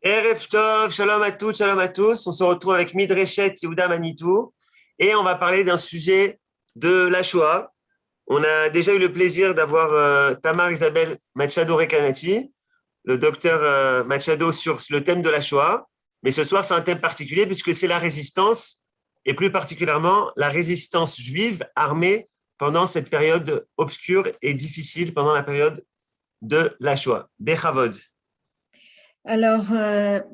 Erev Tov, shalom à toutes, shalom à tous. On se retrouve avec Midreshet Yehuda Manitou et on va parler d'un sujet de la Shoah. On a déjà eu le plaisir d'avoir Tamar Isabelle Machado-Recanati, le docteur Machado, sur le thème de la Shoah. Mais ce soir, c'est un thème particulier puisque c'est la résistance et plus particulièrement la résistance juive armée pendant cette période obscure et difficile, pendant la période de la Shoah. Bechavod. Alors,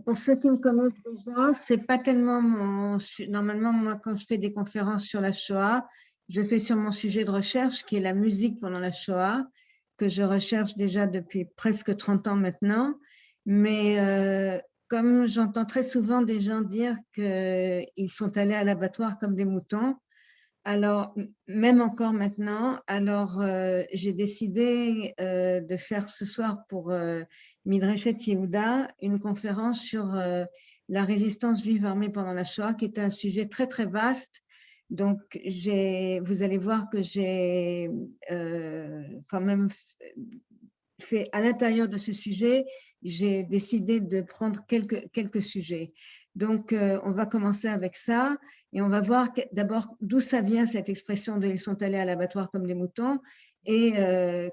pour ceux qui me connaissent déjà, c'est pas tellement normalement, moi, quand je fais des conférences sur la Shoah, je fais sur mon sujet de recherche, qui est la musique pendant la Shoah, que je recherche déjà depuis presque 30 ans maintenant. Mais comme j'entends très souvent des gens dire qu'ils sont allés à l'abattoir comme des moutons, alors, même encore maintenant, j'ai décidé de faire ce soir pour Midreshet Yehuda une conférence sur la résistance juive armée pendant la Shoah, qui est un sujet très, très vaste. Donc, vous allez voir que j'ai quand même fait, à l'intérieur de ce sujet, j'ai décidé de prendre quelques sujets. Donc, on va commencer avec ça et on va voir d'abord d'où ça vient cette expression de « ils sont allés à l'abattoir comme des moutons » et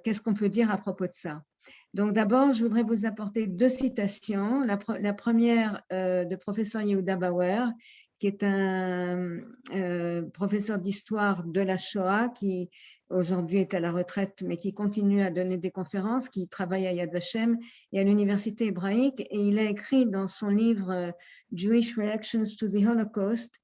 qu'est-ce qu'on peut dire à propos de ça. Donc, d'abord, je voudrais vous apporter deux citations. La première de professeur Yehuda Bauer, qui est un professeur d'histoire de la Shoah, qui aujourd'hui est à la retraite, mais qui continue à donner des conférences, qui travaille à Yad Vashem et à l'université hébraïque. Et il a écrit dans son livre Jewish Reactions to the Holocaust,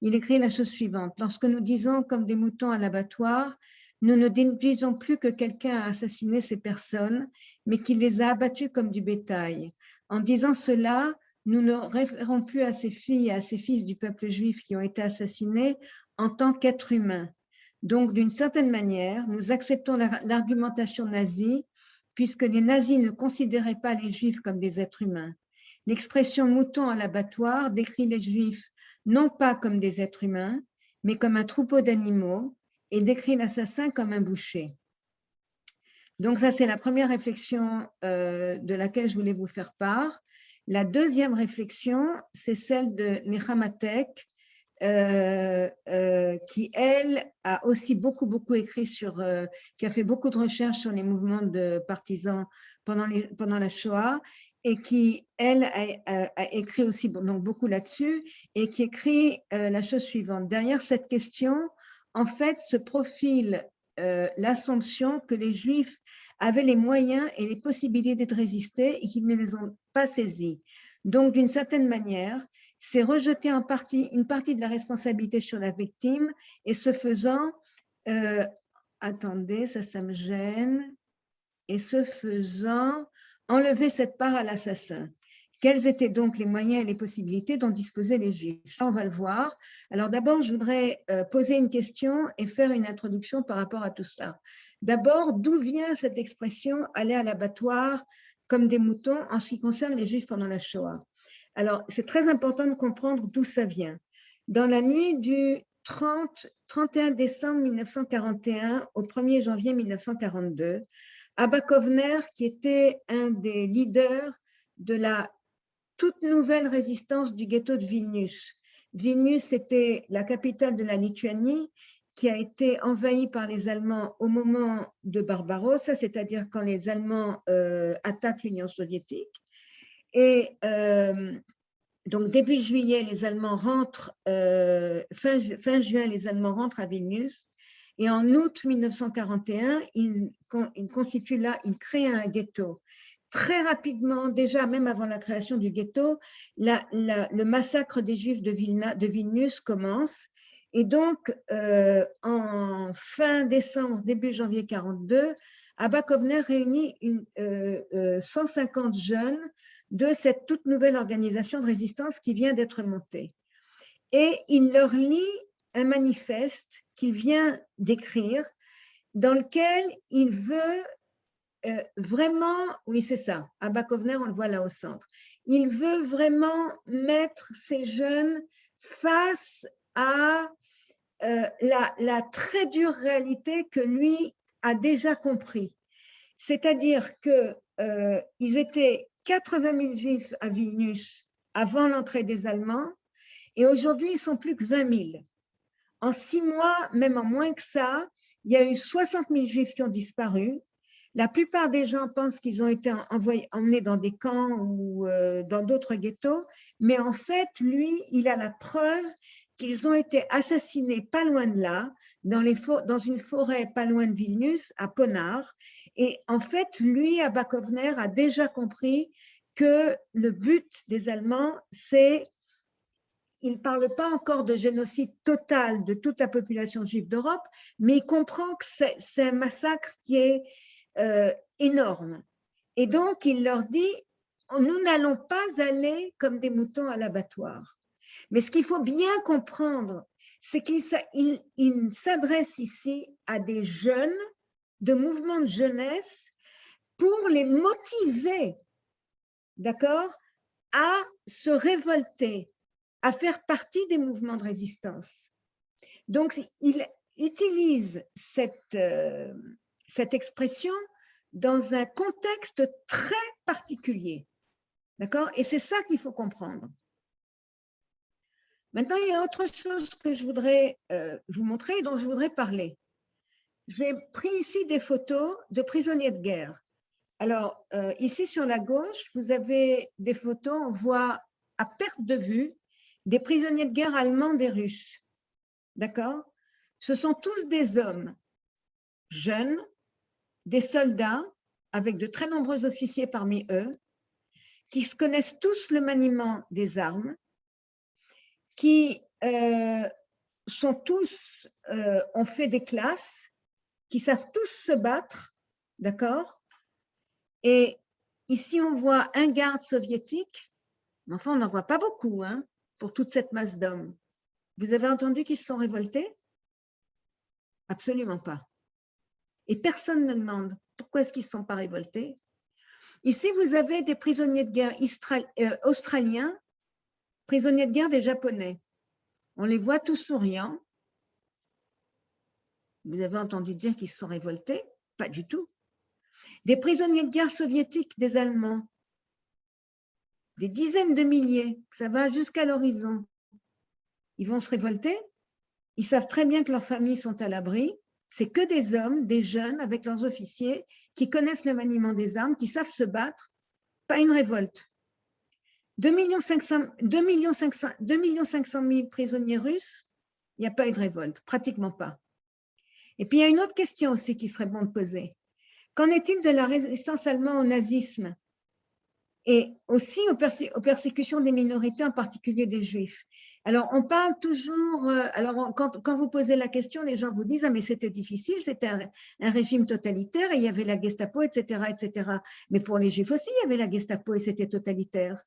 il écrit la chose suivante. Lorsque nous disons comme des moutons à l'abattoir, nous ne disons plus que quelqu'un a assassiné ces personnes, mais qu'il les a abattues comme du bétail. En disant cela, nous ne référons plus à ces filles et à ces fils du peuple juif qui ont été assassinés en tant qu'êtres humains. Donc, d'une certaine manière, nous acceptons l'argumentation nazie, puisque les nazis ne considéraient pas les juifs comme des êtres humains. L'expression « mouton à l'abattoir » décrit les juifs non pas comme des êtres humains, mais comme un troupeau d'animaux, et décrit l'assassin comme un boucher. Donc ça, c'est la première réflexion de laquelle je voulais vous faire part. La deuxième réflexion, c'est celle de Nechamatek, qui, elle, a aussi beaucoup écrit qui a fait beaucoup de recherches sur les mouvements de partisans pendant la Shoah, et qui, elle, a écrit aussi donc beaucoup là-dessus, et qui écrit la chose suivante. Derrière cette question, en fait, se profile l'assumption que les Juifs avaient les moyens et les possibilités de résister et qu'ils ne les ont pas saisis. Donc, d'une certaine manière, c'est rejeter une partie de la responsabilité sur la victime et ce faisant, attendez, ça me gêne, et ce faisant, enlever cette part à l'assassin. Quels étaient donc les moyens et les possibilités dont disposaient les Juifs? Ça, on va le voir. Alors d'abord, je voudrais poser une question et faire une introduction par rapport à tout ça. D'abord, d'où vient cette expression « aller à l'abattoir comme des moutons » en ce qui concerne les Juifs pendant la Shoah? Alors, c'est très important de comprendre d'où ça vient. Dans la nuit du 31 décembre 1941 au 1er janvier 1942, Abba Kovner, qui était un des leaders de la toute nouvelle résistance du ghetto de Vilnius. Vilnius était la capitale de la Lituanie qui a été envahie par les Allemands au moment de Barbarossa, c'est-à-dire quand les Allemands attaquent l'Union soviétique. Et donc, début juillet, les Allemands rentrent, fin juin, les Allemands rentrent à Vilnius. Et en août 1941, ils créent un ghetto. Très rapidement, déjà même avant la création du ghetto, le massacre des Juifs de Vilnius commence. Et donc, en fin décembre, début janvier 1942, Abba Kovner réunit 150 jeunes de cette toute nouvelle organisation de résistance qui vient d'être montée. Et il leur lit un manifeste qu'il vient d'écrire dans lequel il veut vraiment, oui c'est ça, Abba Kovner, on le voit là au centre, il veut vraiment mettre ces jeunes face à la très dure réalité que lui a déjà compris. C'est-à-dire qu'ils étaient 80 000 Juifs à Vilnius avant l'entrée des Allemands, et aujourd'hui, ils sont plus que 20 000. En 6 mois, même en moins que ça, il y a eu 60 000 Juifs qui ont disparu. La plupart des gens pensent qu'ils ont été emmenés dans des camps ou dans d'autres ghettos, mais en fait, lui, il a la preuve qu'ils ont été assassinés pas loin de là, dans une forêt pas loin de Vilnius, à Ponar. Et en fait, lui, à Bakovner, a déjà compris que le but des Allemands, c'est, il ne parle pas encore de génocide total de toute la population juive d'Europe, mais il comprend que c'est un massacre qui est énorme. Et donc, il leur dit, nous n'allons pas aller comme des moutons à l'abattoir. Mais ce qu'il faut bien comprendre, c'est qu'il s'adresse ici à des jeunes de mouvements de jeunesse pour les motiver, d'accord, à se révolter, à faire partie des mouvements de résistance. Donc, il utilise cette expression dans un contexte très particulier, d'accord? Et c'est ça qu'il faut comprendre. Maintenant, il y a autre chose que je voudrais vous montrer et dont je voudrais parler. J'ai pris ici des photos de prisonniers de guerre. Alors, ici sur la gauche, vous avez des photos, on voit à perte de vue des prisonniers de guerre allemands et russes. D'accord? Ce sont tous des hommes jeunes, des soldats, avec de très nombreux officiers parmi eux, qui se connaissent tous le maniement des armes, qui sont tous, ont fait des classes, qui savent tous se battre, d'accord? Et ici, on voit un garde soviétique, mais enfin, on n'en voit pas beaucoup, hein, pour toute cette masse d'hommes. Vous avez entendu qu'ils se sont révoltés? Absolument pas. Et personne ne demande pourquoi est-ce qu'ils ne se sont pas révoltés. Ici, vous avez des prisonniers de guerre australiens, prisonniers de guerre des Japonais. On les voit tous souriants. Vous avez entendu dire qu'ils se sont révoltés? Pas du tout. Des prisonniers de guerre soviétiques des Allemands, des dizaines de milliers, ça va jusqu'à l'horizon. Ils vont se révolter? Ils savent très bien que leurs familles sont à l'abri. C'est que des hommes, des jeunes avec leurs officiers qui connaissent le maniement des armes, qui savent se battre, pas une révolte. 2 500 000 prisonniers russes, il n'y a pas eu de révolte, pratiquement pas. Et puis il y a une autre question aussi qui serait bon de poser. Qu'en est-il de la résistance allemande au nazisme et aussi aux persécutions des minorités, en particulier des Juifs? Alors, on parle toujours, alors quand vous posez la question, les gens vous disent « Ah, mais c'était difficile, c'était un régime totalitaire et il y avait la Gestapo, etc., etc. » Mais pour les Juifs aussi, il y avait la Gestapo et c'était totalitaire.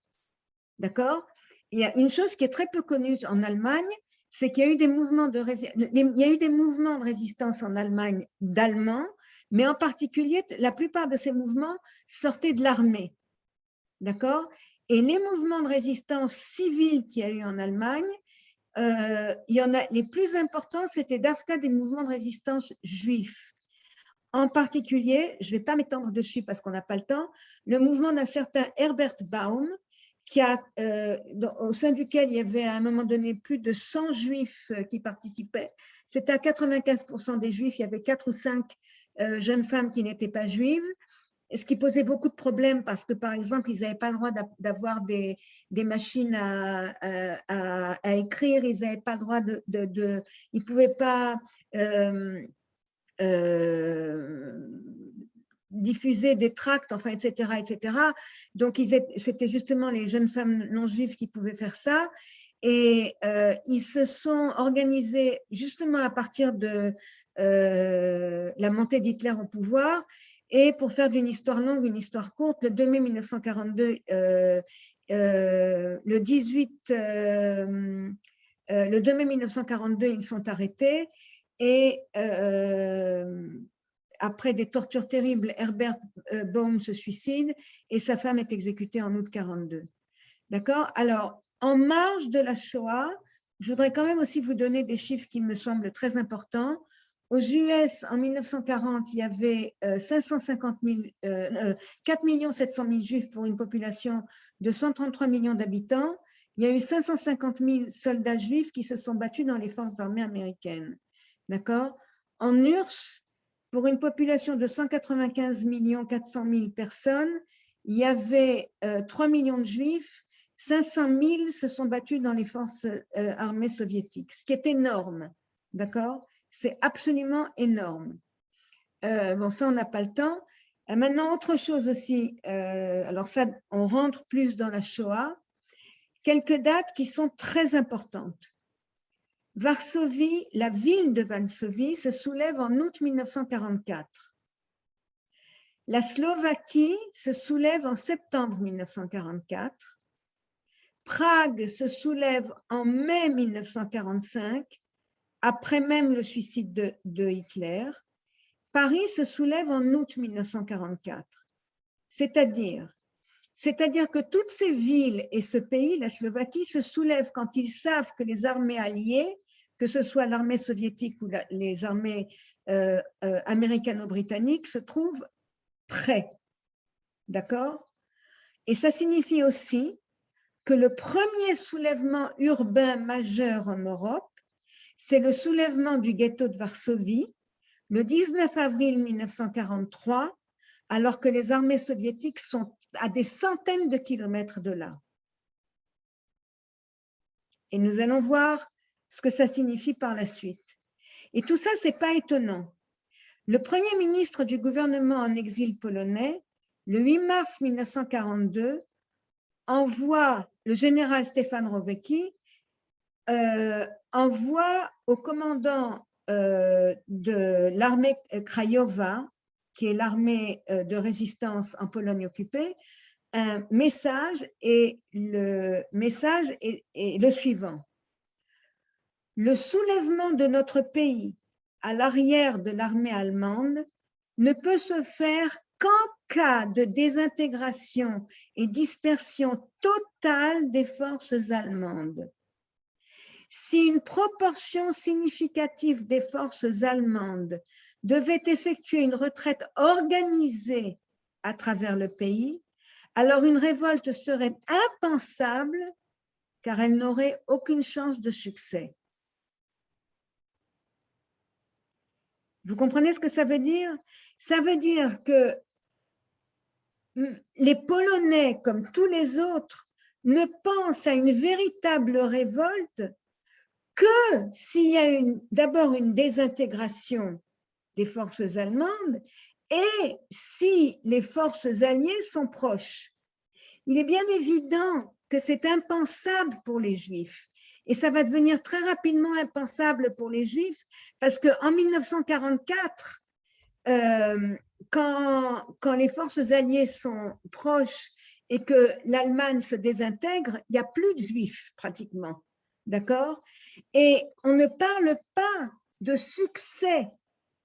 D'accord? Il y a une chose qui est très peu connue en Allemagne, c'est qu'il y a eu des mouvements de résistance en Allemagne d'Allemands, mais en particulier, la plupart de ces mouvements sortaient de l'armée. D'accord? Et les mouvements de résistance civile qu'il y a eu en Allemagne, il y en a, les plus importants, c'était des mouvements de résistance juifs. En particulier, je ne vais pas m'étendre dessus parce qu'on n'a pas le temps, le mouvement d'un certain Herbert Baum, au sein duquel il y avait à un moment donné plus de 100 juifs qui participaient. C'était à 95% des juifs, il y avait 4 ou 5 jeunes femmes qui n'étaient pas juives, ce qui posait beaucoup de problèmes parce que, par exemple, ils n'avaient pas le droit d'avoir des machines à écrire, ils n'avaient pas le droit ils ne pouvaient pas diffuser des tracts, enfin, etc., etc. Donc, c'était justement les jeunes femmes non juives qui pouvaient faire ça. Et ils se sont organisés justement à partir de la montée d'Hitler au pouvoir. Et pour faire d'une histoire longue une histoire courte, le 2 mai 1942, le 2 mai 1942, ils sont arrêtés. Et après des tortures terribles, Herbert Baum se suicide et sa femme est exécutée en août 1942. D'accord? Alors, en marge de la Shoah, je voudrais quand même aussi vous donner des chiffres qui me semblent très importants. Aux US, en 1940, il y avait 4 700 000 juifs pour une population de 133 millions d'habitants. Il y a eu 550 000 soldats juifs qui se sont battus dans les forces armées américaines. D'accord? En URSS, pour une population de 195 400 000 personnes, il y avait 3 millions de juifs. 500 000 se sont battus dans les forces armées soviétiques, ce qui est énorme. D'accord? C'est absolument énorme. Bon, ça, on n'a pas le temps. Maintenant, autre chose aussi, alors ça, on rentre plus dans la Shoah. Quelques dates qui sont très importantes. Varsovie, la ville de Varsovie se soulève en août 1944. La Slovaquie se soulève en septembre 1944. Prague se soulève en mai 1945, après même le suicide de Hitler. Paris se soulève en août 1944. C'est-à-dire que toutes ces villes et ce pays, la Slovaquie, se soulèvent quand ils savent que les armées alliées, que ce soit l'armée soviétique ou les armées américano-britanniques, se trouvent prêts. D'accord? Et ça signifie aussi que le premier soulèvement urbain majeur en Europe, c'est le soulèvement du ghetto de Varsovie, le 19 avril 1943, alors que les armées soviétiques sont à des centaines de kilomètres de là. Et nous allons voir ce que ça signifie par la suite. Et tout ça, ce n'est pas étonnant. Le premier ministre du gouvernement en exil polonais, le 8 mars 1942, envoie le général Stefan Rowecki, envoie au commandant de l'armée Krajowa, qui est l'armée de résistance en Pologne occupée, un message, et le message est le suivant. Le soulèvement de notre pays à l'arrière de l'armée allemande ne peut se faire qu'en cas de désintégration et dispersion totale des forces allemandes. Si une proportion significative des forces allemandes devait effectuer une retraite organisée à travers le pays, alors une révolte serait impensable car elle n'aurait aucune chance de succès. Vous comprenez ce que ça veut dire? Ça veut dire que les Polonais, comme tous les autres, ne pensent à une véritable révolte que s'il y a d'abord une désintégration des forces allemandes et si les forces alliées sont proches. Il est bien évident que c'est impensable pour les Juifs. Et ça va devenir très rapidement impensable pour les Juifs parce qu'en 1944, quand les forces alliées sont proches et que l'Allemagne se désintègre, il n'y a plus de Juifs pratiquement. D'accord? Et on ne parle pas de succès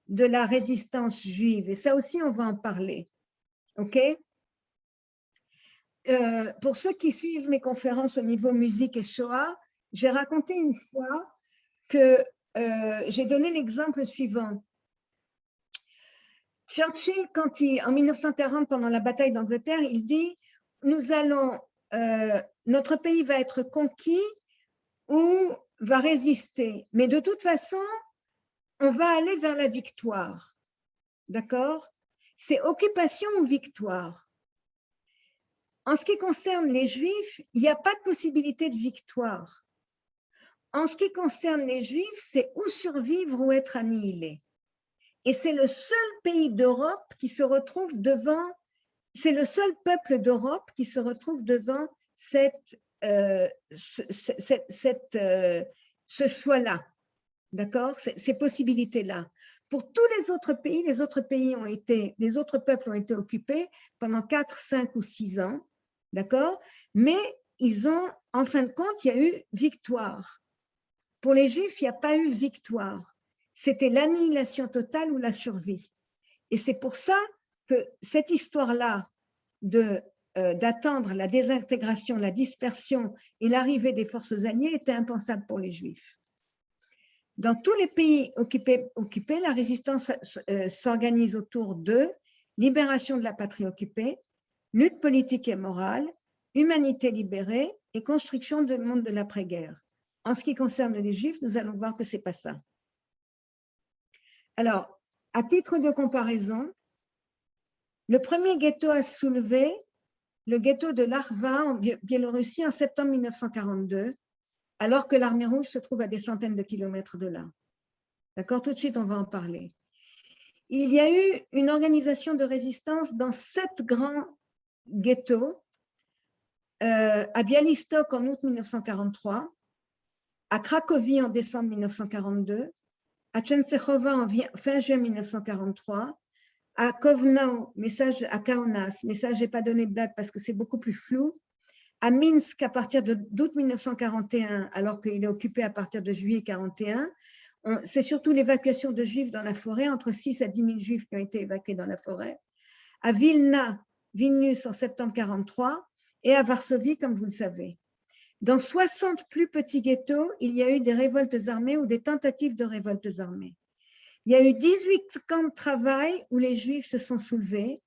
de la résistance juive. Et ça aussi, on va en parler. OK? Pour ceux qui suivent mes conférences au niveau musique et Shoah, j'ai raconté une fois que j'ai donné l'exemple suivant. Churchill, en 1940, pendant la bataille d'Angleterre, il dit « notre pays va être conquis ou va résister, mais de toute façon, on va aller vers la victoire. » D'accord? C'est occupation ou victoire. En ce qui concerne les Juifs, il n'y a pas de possibilité de victoire. En ce qui concerne les Juifs, c'est ou survivre ou être annihilé. Et c'est le seul pays d'Europe qui se retrouve devant, c'est le seul peuple d'Europe qui se retrouve devant ce choix-là, d'accord, ces possibilités-là. Pour tous les autres pays les autres peuples ont été occupés pendant 4, 5 ou 6 ans, d'accord, mais en fin de compte, il y a eu victoire. Pour les Juifs, il n'y a pas eu victoire. C'était l'annihilation totale ou la survie. Et c'est pour ça que cette histoire-là d'attendre la désintégration, la dispersion et l'arrivée des forces alliées était impensable pour les Juifs. Dans tous les pays occupés, la résistance s'organise autour de libération de la patrie occupée, lutte politique et morale, humanité libérée et construction du monde de l'après-guerre. En ce qui concerne les Juifs, nous allons voir que ce n'est pas ça. Alors, à titre de comparaison, le premier ghetto à se soulever, le ghetto de l'Arva en Biélorussie en septembre 1942, alors que l'armée rouge se trouve à des centaines de kilomètres de là. D'accord, tout de suite, on va en parler. Il y a eu une organisation de résistance dans 7 grands ghettos, à Białystok en août 1943, à Cracovie en décembre 1942, à Częstochowa en fin juin 1943, à Kownau, à Kaunas, message, je n'ai pas donné de date parce que c'est beaucoup plus flou, à Minsk à partir d'août 1941, alors qu'il est occupé à partir de juillet 1941. C'est surtout l'évacuation de Juifs dans la forêt, entre 6 à 10 000 Juifs qui ont été évacués dans la forêt. À Vilnius en septembre 1943 et à Varsovie, comme vous le savez. Dans 60 plus petits ghettos, il y a eu des révoltes armées ou des tentatives de révoltes armées. Il y a eu 18 camps de travail où les Juifs se sont soulevés.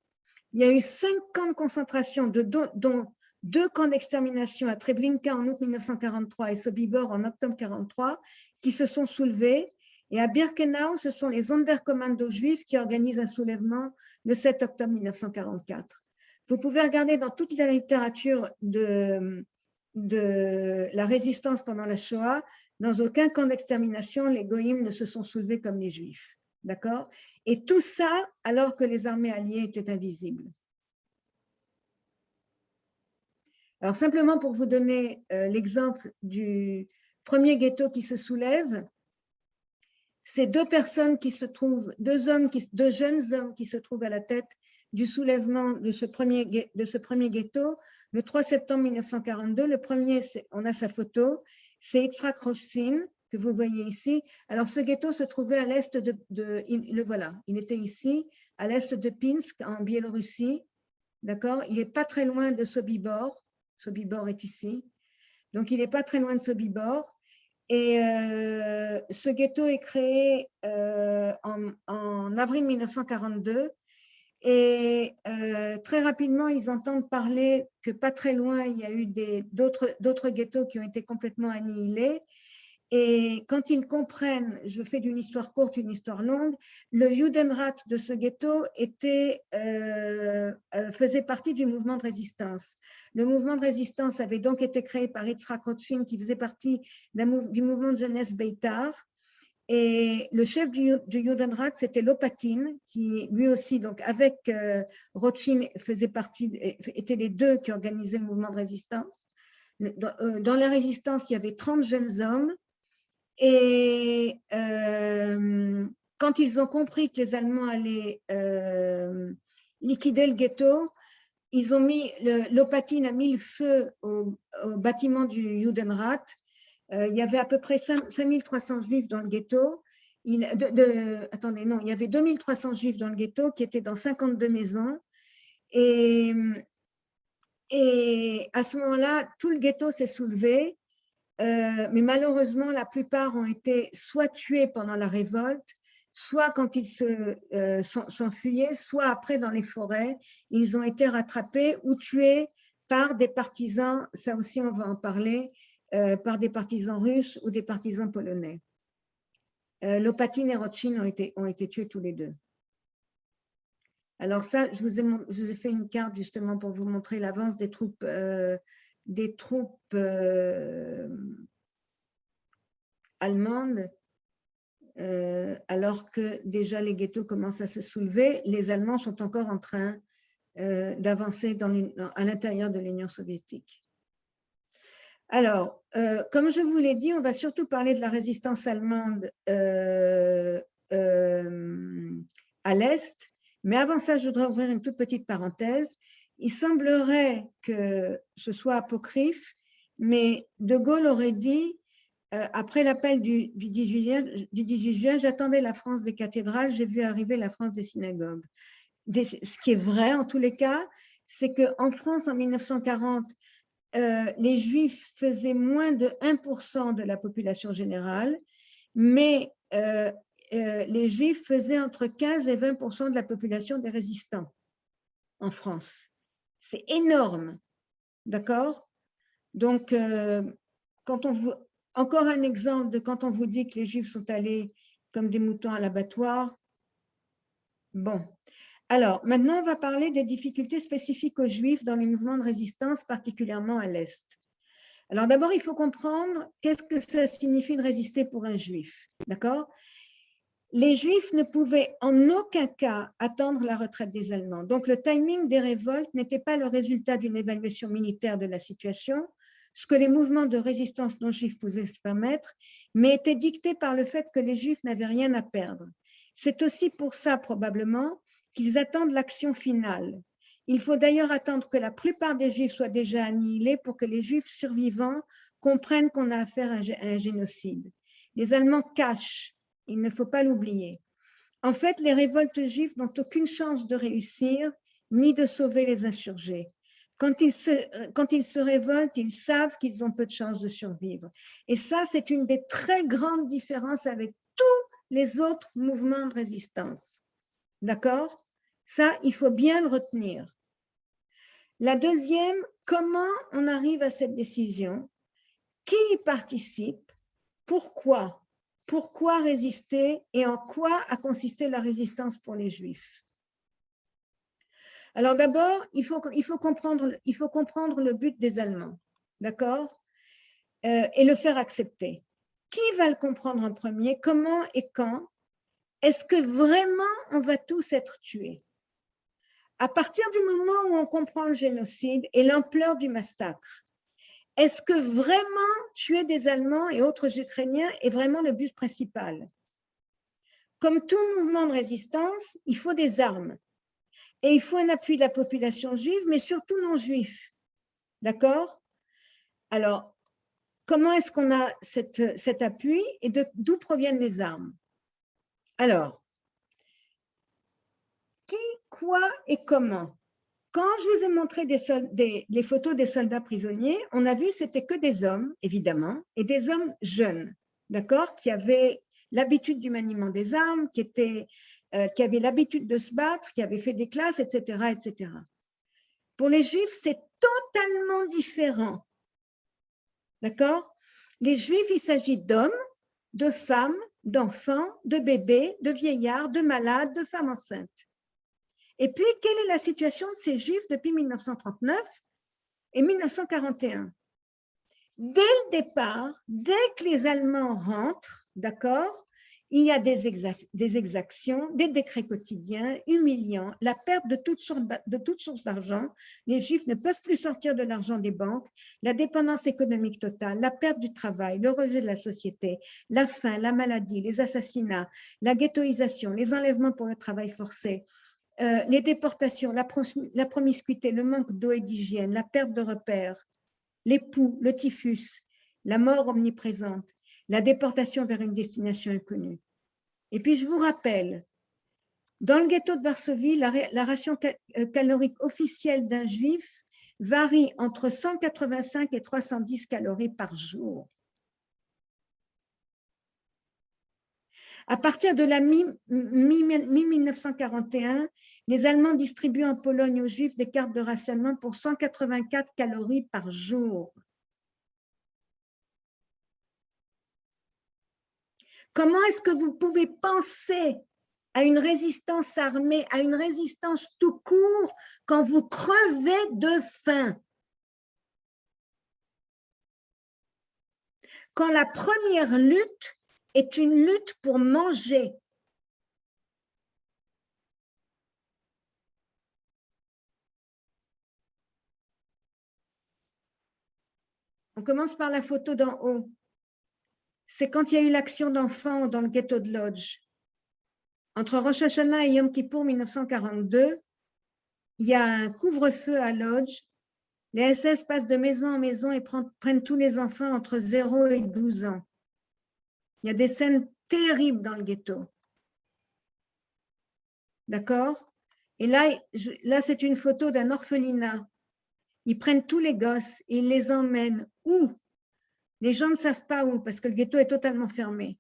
Il y a eu 5 camps de concentration, dont 2 camps d'extermination à Treblinka en août 1943 et Sobibor en octobre 1943, qui se sont soulevés. Et à Birkenau, ce sont les Sonderkommando juifs qui organisent un soulèvement le 7 octobre 1944. Vous pouvez regarder dans toute la littérature de la résistance pendant la Shoah, dans aucun camp d'extermination, les Goïms ne se sont soulevés comme les Juifs. D'accord? Et tout ça alors que les armées alliées étaient invisibles. Alors, simplement pour vous donner l'exemple du premier ghetto qui se soulève, c'est 2 personnes qui se trouvent, 2 jeunes hommes qui se trouvent à la tête du soulèvement de ce premier ghetto, le 3 septembre 1942. Le premier, on a sa photo, c'est Yitzhak Roshsin, que vous voyez ici. Alors, ce ghetto se trouvait à l'est le voilà, il était ici, à l'est de Pinsk, en Biélorussie. D'accord? Il n'est pas très loin de Sobibor. Sobibor est ici. Donc, il n'est pas très loin de Sobibor. Et ce ghetto est créé en avril 1942. Et très rapidement, ils entendent parler que pas très loin, il y a eu d'autres ghettos qui ont été complètement annihilés. Et quand ils comprennent, je fais d'une histoire courte une histoire longue, le Judenrat de ce ghetto faisait partie du mouvement de résistance. Le mouvement de résistance avait donc été créé par Yitzhak Rothschild, qui faisait partie du mouvement de jeunesse Beitar. Et le chef du Judenrat, c'était Lopatin, qui lui aussi, donc avec Rothschild, étaient les 2 qui organisaient le mouvement de résistance. Dans la résistance, il y avait 30 jeunes hommes. Et quand ils ont compris que les Allemands allaient liquider le ghetto, Lopatin a mis le feu au bâtiment du Judenrat. Il y avait à peu près 5300 Juifs dans le ghetto. Il y avait 2300 Juifs dans le ghetto qui étaient dans 52 maisons. Et à ce moment-là, tout le ghetto s'est soulevé. Mais malheureusement, la plupart ont été soit tués pendant la révolte, soit quand ils s'enfuyaient, soit après dans les forêts, ils ont été rattrapés ou tués par des partisans, ça aussi on va en parler, par des partisans russes ou des partisans polonais. Lopatin et Rothschild ont été tués tous les 2. Alors ça, je vous ai fait une carte justement pour vous montrer l'avance des troupes allemandes, alors que déjà les ghettos commencent à se soulever. Les Allemands sont encore en train d'avancer à l'intérieur de l'Union soviétique. Alors, comme je vous l'ai dit, on va surtout parler de la résistance allemande à l'Est. Mais avant ça, je voudrais ouvrir une toute petite parenthèse. Il semblerait que ce soit apocryphe, mais De Gaulle aurait dit, après l'appel du 18 juin, j'attendais la France des cathédrales, j'ai vu arriver la France des synagogues. Ce qui est vrai en tous les cas, c'est qu'en France, en 1940, les Juifs faisaient moins de 1% de la population générale mais les Juifs faisaient entre 15 et 20% de la population des résistants en France. C'est énorme, d'accord? Donc, encore un exemple de quand on vous dit que les Juifs sont allés comme des moutons à l'abattoir. Bon, alors maintenant on va parler des difficultés spécifiques aux Juifs dans les mouvements de résistance, particulièrement à l'Est. Alors d'abord, il faut comprendre qu'est-ce que ça signifie de résister pour un Juif, d'accord? Les Juifs ne pouvaient en aucun cas attendre la retraite des Allemands. Donc le timing des révoltes n'était pas le résultat d'une évaluation militaire de la situation, ce que les mouvements de résistance non-juifs pouvaient se permettre, mais était dicté par le fait que les Juifs n'avaient rien à perdre. C'est aussi pour ça probablement qu'ils attendent l'action finale. Il faut d'ailleurs attendre que la plupart des Juifs soient déjà annihilés pour que les Juifs survivants comprennent qu'on a affaire à un génocide. Les Allemands cachent. Il ne faut pas l'oublier. En fait, les révoltes juives n'ont aucune chance de réussir ni de sauver les insurgés. Quand ils se révoltent, ils savent qu'ils ont peu de chances de survivre. Et ça, c'est une des très grandes différences avec tous les autres mouvements de résistance. D'accord? Ça, il faut bien le retenir. La deuxième, comment on arrive à cette décision? Qui y participe? Pourquoi? Pourquoi résister et en quoi a consisté la résistance pour les Juifs? Alors d'abord, il faut comprendre le but des Allemands, d'accord? Et le faire accepter. Qui va le comprendre en premier? Comment et quand? Est-ce que vraiment on va tous être tués? À partir du moment où on comprend le génocide et l'ampleur du massacre, est-ce que vraiment tuer des Allemands et autres Ukrainiens est vraiment le but principal? Comme tout mouvement de résistance, il faut des armes. Et il faut un appui de la population juive, mais surtout non juif. D'accord? Alors, comment est-ce qu'on a cet appui et d'où proviennent les armes? Alors, qui, quoi et comment? Quand je vous ai montré les photos des soldats prisonniers, on a vu que c'était que des hommes, évidemment, et des hommes jeunes, d'accord, qui avaient l'habitude du maniement des armes, qui avaient l'habitude de se battre, qui avaient fait des classes, etc., etc. Pour les Juifs, c'est totalement différent, d'accord? Les Juifs, il s'agit d'hommes, de femmes, d'enfants, de bébés, de vieillards, de malades, de femmes enceintes. Et puis, quelle est la situation de ces Juifs depuis 1939 et 1941? Dès le départ, dès que les Allemands rentrent, d'accord, il y a des exactions, des décrets quotidiens humiliants, la perte de toutes sources d'argent. Les Juifs ne peuvent plus sortir de l'argent des banques, la dépendance économique totale, la perte du travail, le rejet de la société, la faim, la maladie, les assassinats, la ghettoisation, les enlèvements pour le travail forcé, les déportations, la promiscuité, le manque d'eau et d'hygiène, la perte de repères, les poux, le typhus, la mort omniprésente, la déportation vers une destination inconnue. Et puis je vous rappelle, dans le ghetto de Varsovie, la ration calorique officielle d'un juif varie entre 185 et 310 calories par jour. À partir de la mi-1941, les Allemands distribuent en Pologne aux Juifs des cartes de rationnement pour 184 calories par jour. Comment est-ce que vous pouvez penser à une résistance armée, à une résistance tout court, quand vous crevez de faim? Quand la première lutte est une lutte pour manger. On commence par la photo d'en haut. C'est quand il y a eu l'action d'enfants dans le ghetto de Lodz. Entre Rosh Hashanah et Yom Kippour 1942, il y a un couvre-feu à Lodz. Les SS passent de maison en maison et prennent tous les enfants entre 0 et 12 ans. Il y a des scènes terribles dans le ghetto. D'accord? Et là c'est une photo d'un orphelinat. Ils prennent tous les gosses et ils les emmènent où? Les gens ne savent pas où parce que le ghetto est totalement fermé.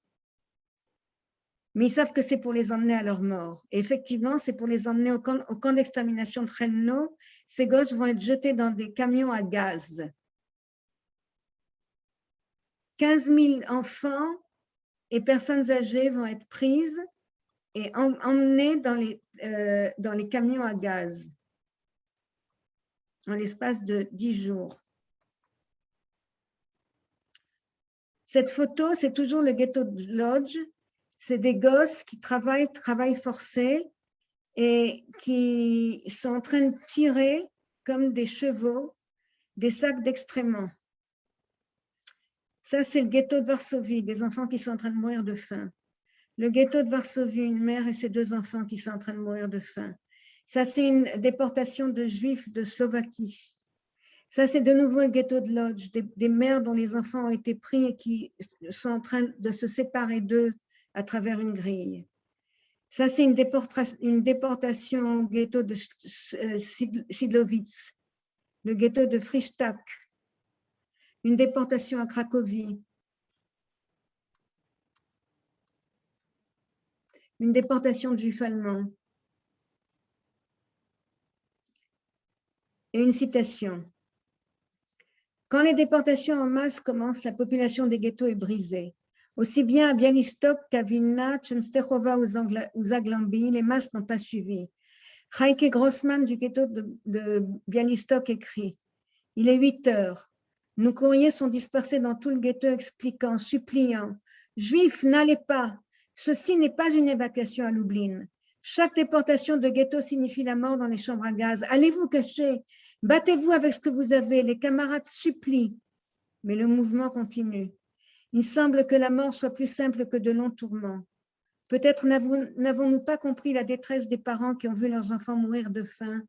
mais ils savent que c'est pour les emmener à leur mort. Et effectivement, c'est pour les emmener au camp d'extermination de Chelmno. Ces gosses vont être jetés dans des camions à gaz. 15 000 enfants et personnes âgées vont être prises et emmenées dans les camions à gaz en l'espace de 10 jours. Cette photo, c'est toujours le ghetto de Lodz. C'est des gosses qui travail forcé, et qui sont en train de tirer comme des chevaux des sacs d'excréments. Ça, c'est le ghetto de Varsovie, des enfants qui sont en train de mourir de faim. Le ghetto de Varsovie, une mère et ses 2 enfants qui sont en train de mourir de faim. Ça, c'est une déportation de Juifs de Slovaquie. Ça, c'est de nouveau le ghetto de Lodz, des mères dont les enfants ont été pris et qui sont en train de se séparer d'eux à travers une grille. Ça, c'est une déportation au ghetto de Sidlowitz, le ghetto de Frišták, une déportation à Cracovie, une déportation de Juifs allemands. Et une citation. Quand les déportations en masse commencent, la population des ghettos est brisée. Aussi bien à Białystok qu'à Vilna, Częstochowa ou Zagłębie, les masses n'ont pas suivi. Heike Grossman du ghetto de Białystok écrit « Il est 8 heures. Nos courriers sont dispersés dans tout le ghetto expliquant, suppliant « Juifs, n'allez pas. Ceci n'est pas une évacuation à Lublin. Chaque déportation de ghetto signifie la mort dans les chambres à gaz. Allez vous cacher. Battez-vous avec ce que vous avez. Les camarades supplient. » Mais le mouvement continue. Il semble que la mort soit plus simple que de longs tourments. Peut-être n'avons-nous pas compris la détresse des parents qui ont vu leurs enfants mourir de faim,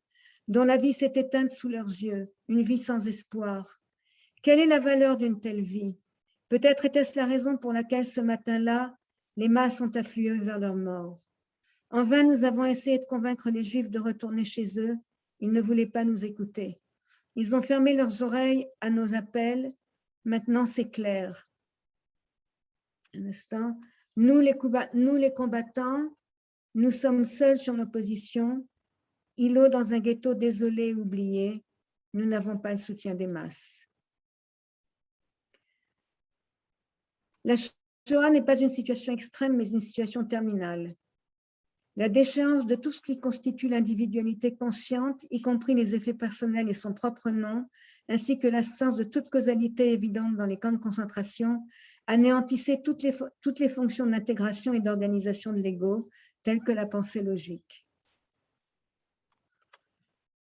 dont la vie s'est éteinte sous leurs yeux, une vie sans espoir. Quelle est la valeur d'une telle vie? Peut-être était-ce la raison pour laquelle ce matin-là, les masses ont afflué vers leur mort. En vain, nous avons essayé de convaincre les Juifs de retourner chez eux. Ils ne voulaient pas nous écouter. Ils ont fermé leurs oreilles à nos appels. Maintenant, c'est clair. Un instant. Nous, les combattants, nous sommes seuls sur nos positions, îlots dans un ghetto désolé et oublié. Nous n'avons pas le soutien des masses. La Shoah n'est pas une situation extrême, mais une situation terminale. La déchéance de tout ce qui constitue l'individualité consciente, y compris les effets personnels et son propre nom, ainsi que l'absence de toute causalité évidente dans les camps de concentration, anéantissait toutes les fonctions d'intégration et d'organisation de l'ego, telles que la pensée logique.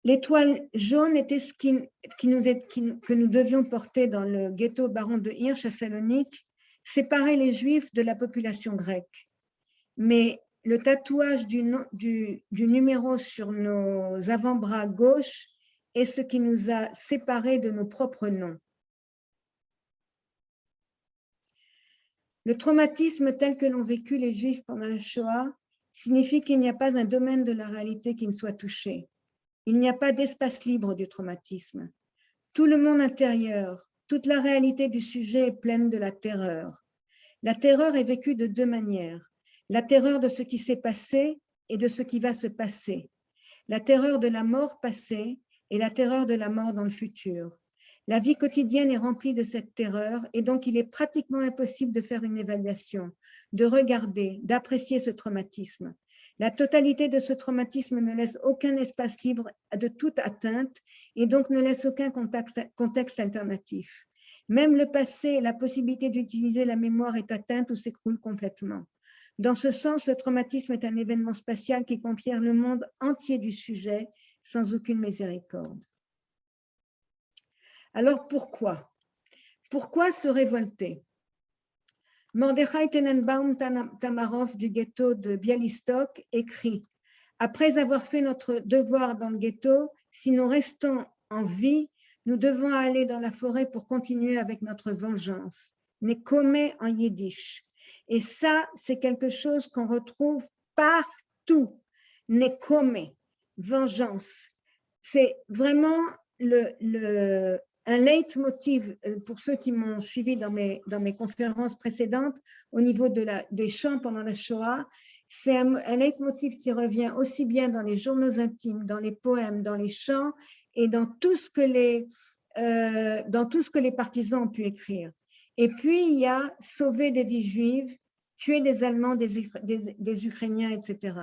L'étoile jaune était ce que nous devions porter dans le ghetto baron de Hirsch à Salonique, séparer les Juifs de la population grecque. Mais le tatouage du numéro sur nos avant-bras gauche est ce qui nous a séparés de nos propres noms. Le traumatisme tel que l'ont vécu les Juifs pendant la Shoah signifie qu'il n'y a pas un domaine de la réalité qui ne soit touché. Il n'y a pas d'espace libre du traumatisme. Tout le monde intérieur, toute la réalité du sujet est pleine de la terreur. La terreur est vécue de 2 manières. La terreur de ce qui s'est passé et de ce qui va se passer. La terreur de la mort passée et la terreur de la mort dans le futur. La vie quotidienne est remplie de cette terreur et donc il est pratiquement impossible de faire une évaluation, de regarder, d'apprécier ce traumatisme. La totalité de ce traumatisme ne laisse aucun espace libre de toute atteinte et donc ne laisse aucun contexte alternatif. Même le passé et la possibilité d'utiliser la mémoire est atteinte ou s'écroule complètement. Dans ce sens, le traumatisme est un événement spatial qui conquiert le monde entier du sujet sans aucune miséricorde. Alors pourquoi? Pourquoi se révolter? Mordechai Tenenbaum Tamarov du ghetto de Białystok écrit « Après avoir fait notre devoir dans le ghetto, si nous restons en vie, nous devons aller dans la forêt pour continuer avec notre vengeance. Nekome en yiddish. » Et ça, c'est quelque chose qu'on retrouve partout. Nekome, vengeance. C'est vraiment un leitmotiv, pour ceux qui m'ont suivi dans mes conférences précédentes, au niveau des chants pendant la Shoah, c'est un leitmotiv qui revient aussi bien dans les journaux intimes, dans les poèmes, dans les chants et dans tout ce que les partisans ont pu écrire. Et puis, il y a sauver des vies juives, tuer des Allemands, des Ukrainiens, etc.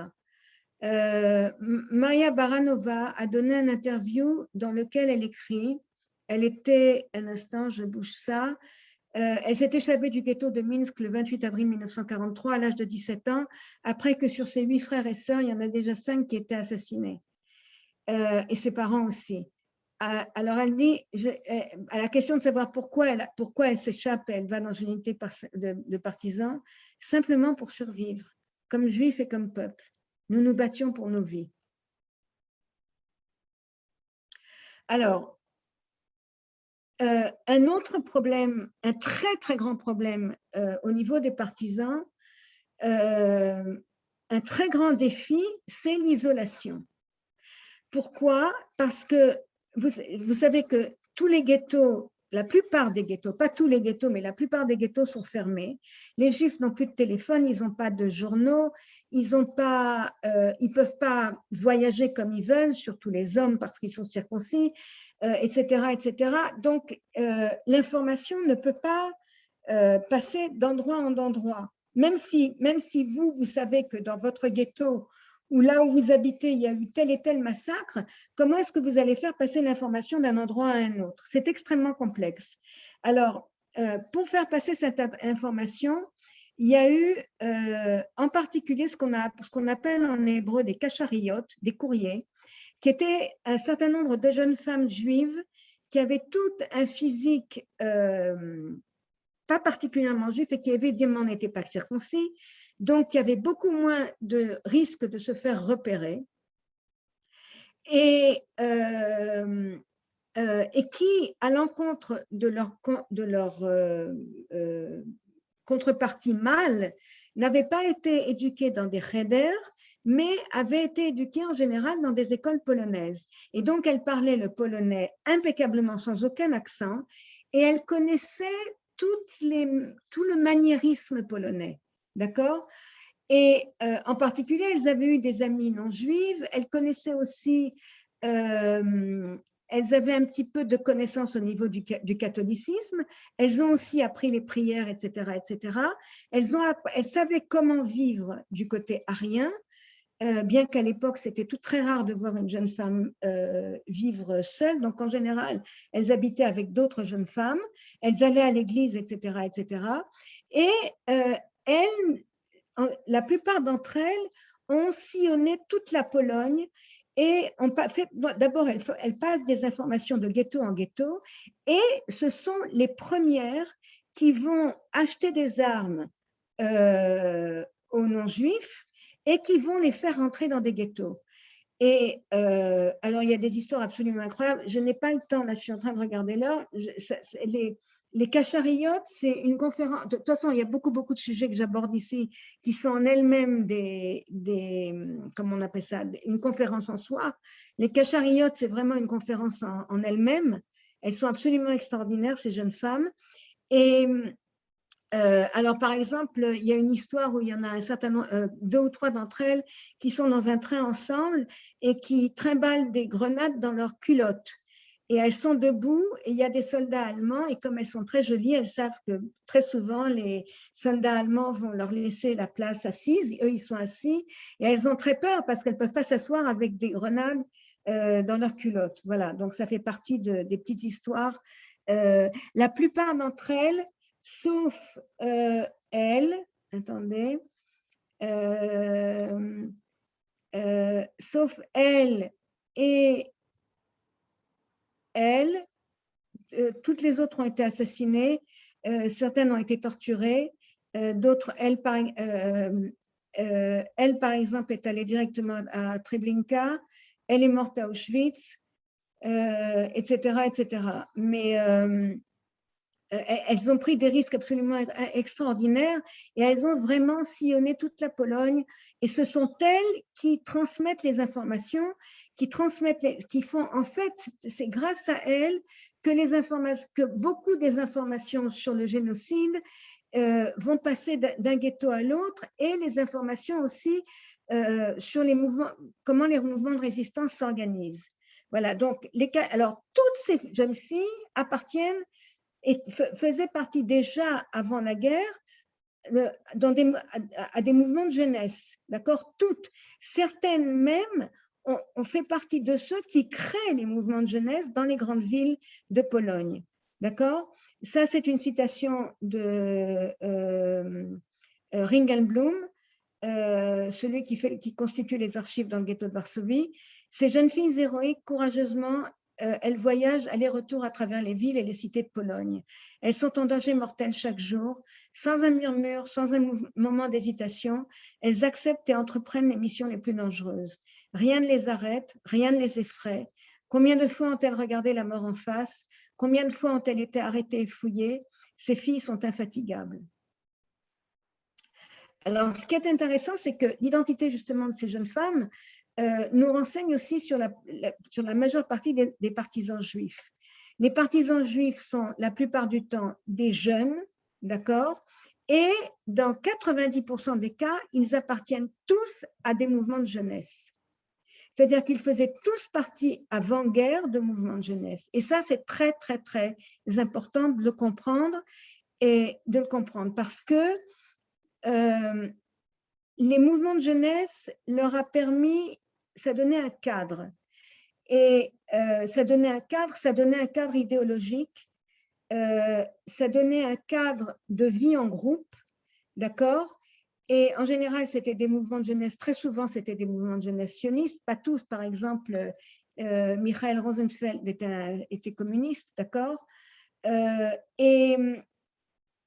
Maya Baranova a donné une interview dans lequel elle écrit, elle était, un instant, je bouge ça, elle s'est échappée du ghetto de Minsk le 28 avril 1943 à l'âge de 17 ans, après que sur ses 8 frères et sœurs, il y en a déjà 5 qui étaient assassinés, et ses parents aussi. Alors elle dit, à la question de savoir pourquoi elle s'échappe, elle va dans une unité de partisans, simplement pour survivre, comme juifs et comme peuple. Nous nous battions pour nos vies. Alors, un autre problème, un très très grand problème au niveau des partisans, un très grand défi, c'est l'isolation. Pourquoi? Parce que vous savez que tous les ghettos, la plupart des ghettos, pas tous les ghettos, mais la plupart des ghettos sont fermés. Les Juifs n'ont plus de téléphone, ils n'ont pas de journaux, ils peuvent pas voyager comme ils veulent, surtout les hommes parce qu'ils sont circoncis, etc., etc. Donc, l'information ne peut pas passer d'endroit en endroit. Même si vous savez que dans votre ghetto, ou là où vous habitez, il y a eu tel et tel massacre, comment est-ce que vous allez faire passer l'information d'un endroit à un autre? C'est extrêmement complexe. Alors, pour faire passer cette information, il y a eu en particulier ce qu'on appelle en hébreu des kachariotes, des courriers, qui étaient un certain nombre de jeunes femmes juives qui avaient tout un physique pas particulièrement juif et qui évidemment n'étaient pas circoncis, donc il y avait beaucoup moins de risques de se faire repérer et qui, à l'encontre de leur contrepartie mâle, n'avaient pas été éduqués dans des cheder, mais avaient été éduqués en général dans des écoles polonaises. Et donc, elles parlaient le polonais impeccablement, sans aucun accent, et elles connaissaient tout le maniérisme polonais, d'accord? Et en particulier, elles avaient eu des amies non juives, elles connaissaient aussi, elles avaient un petit peu de connaissances au niveau du catholicisme, elles ont aussi appris les prières, etc., etc. Elles savaient comment vivre du côté arien, bien qu'à l'époque, c'était tout très rare de voir une jeune femme vivre seule. Donc, en général, elles habitaient avec d'autres jeunes femmes, elles allaient à l'église, etc., etc. Et la plupart d'entre elles ont sillonné toute la Pologne et d'abord, elles passent des informations de ghetto en ghetto et ce sont les premières qui vont acheter des armes aux non-juifs et qui vont les faire rentrer dans des ghettos. Et alors, il y a des histoires absolument incroyables. Je n'ai pas le temps, là, je suis en train de regarder l'heure. Les Kachariotes, c'est une conférence. De toute façon, il y a beaucoup de sujets que j'aborde ici qui sont en elles-mêmes comment on appelle ça, une conférence en soi. Les Kachariotes, c'est vraiment une conférence en elles-mêmes. Elles sont absolument extraordinaires, ces jeunes femmes. Et alors, par exemple, il y a une histoire où il y en a un certain nombre, 2 ou 3 d'entre elles qui sont dans un train ensemble et qui trimballent des grenades dans leurs culottes. Et elles sont debout et il y a des soldats allemands et comme elles sont très jolies, elles savent que très souvent les soldats allemands vont leur laisser la place assise. Eux, ils sont assis et elles ont très peur parce qu'elles ne peuvent pas s'asseoir avec des grenades dans leurs culottes. Voilà, donc ça fait partie des petites histoires. La plupart d'entre elles, sauf elle, attendez, sauf elle et elle, toutes les autres ont été assassinées, certaines ont été torturées, d'autres, elle par exemple, est allée directement à Treblinka, elle est morte à Auschwitz, etc., etc. Mais elles ont pris des risques absolument extraordinaires et elles ont vraiment sillonné toute la Pologne. Et ce sont elles qui transmettent les informations, qui font, en fait, c'est grâce à elles que beaucoup des informations sur le génocide vont passer d'un ghetto à l'autre, et les informations aussi sur les mouvements, comment les mouvements de résistance s'organisent. Voilà, donc, alors, toutes ces jeunes filles appartiennent et faisaient partie déjà avant la guerre à des mouvements de jeunesse, d'accord? Toutes, certaines même ont fait partie de ceux qui créent les mouvements de jeunesse dans les grandes villes de Pologne, d'accord? Ça, c'est une citation de Ringelblum, celui qui constitue les archives dans le ghetto de Varsovie. Ces jeunes filles héroïques, courageusement, elles voyagent aller-retour à travers les villes et les cités de Pologne. Elles sont en danger mortel chaque jour, sans un murmure, sans un moment d'hésitation. Elles acceptent et entreprennent les missions les plus dangereuses. Rien ne les arrête, rien ne les effraie. Combien de fois ont-elles regardé la mort en face? Combien de fois ont-elles été arrêtées et fouillées? Ces filles sont infatigables. Alors, ce qui est intéressant, c'est que l'identité justement de ces jeunes femmes nous renseigne aussi sur la majeure partie des partisans juifs. Les partisans juifs sont la plupart du temps des jeunes, d'accord? Et dans 90% des cas, ils appartiennent tous à des mouvements de jeunesse. C'est-à-dire qu'ils faisaient tous partie avant-guerre de mouvements de jeunesse. Et ça, c'est très, très, très important de le comprendre parce que les mouvements de jeunesse leur a permis, ça donnait un cadre. Et ça donnait un cadre idéologique, ça donnait un cadre de vie en groupe, d'accord? Et en général, c'était des mouvements de jeunesse, très souvent, c'était des mouvements de jeunesse sionistes, pas tous, par exemple, Michael Rosenfeld était communiste, d'accord? Et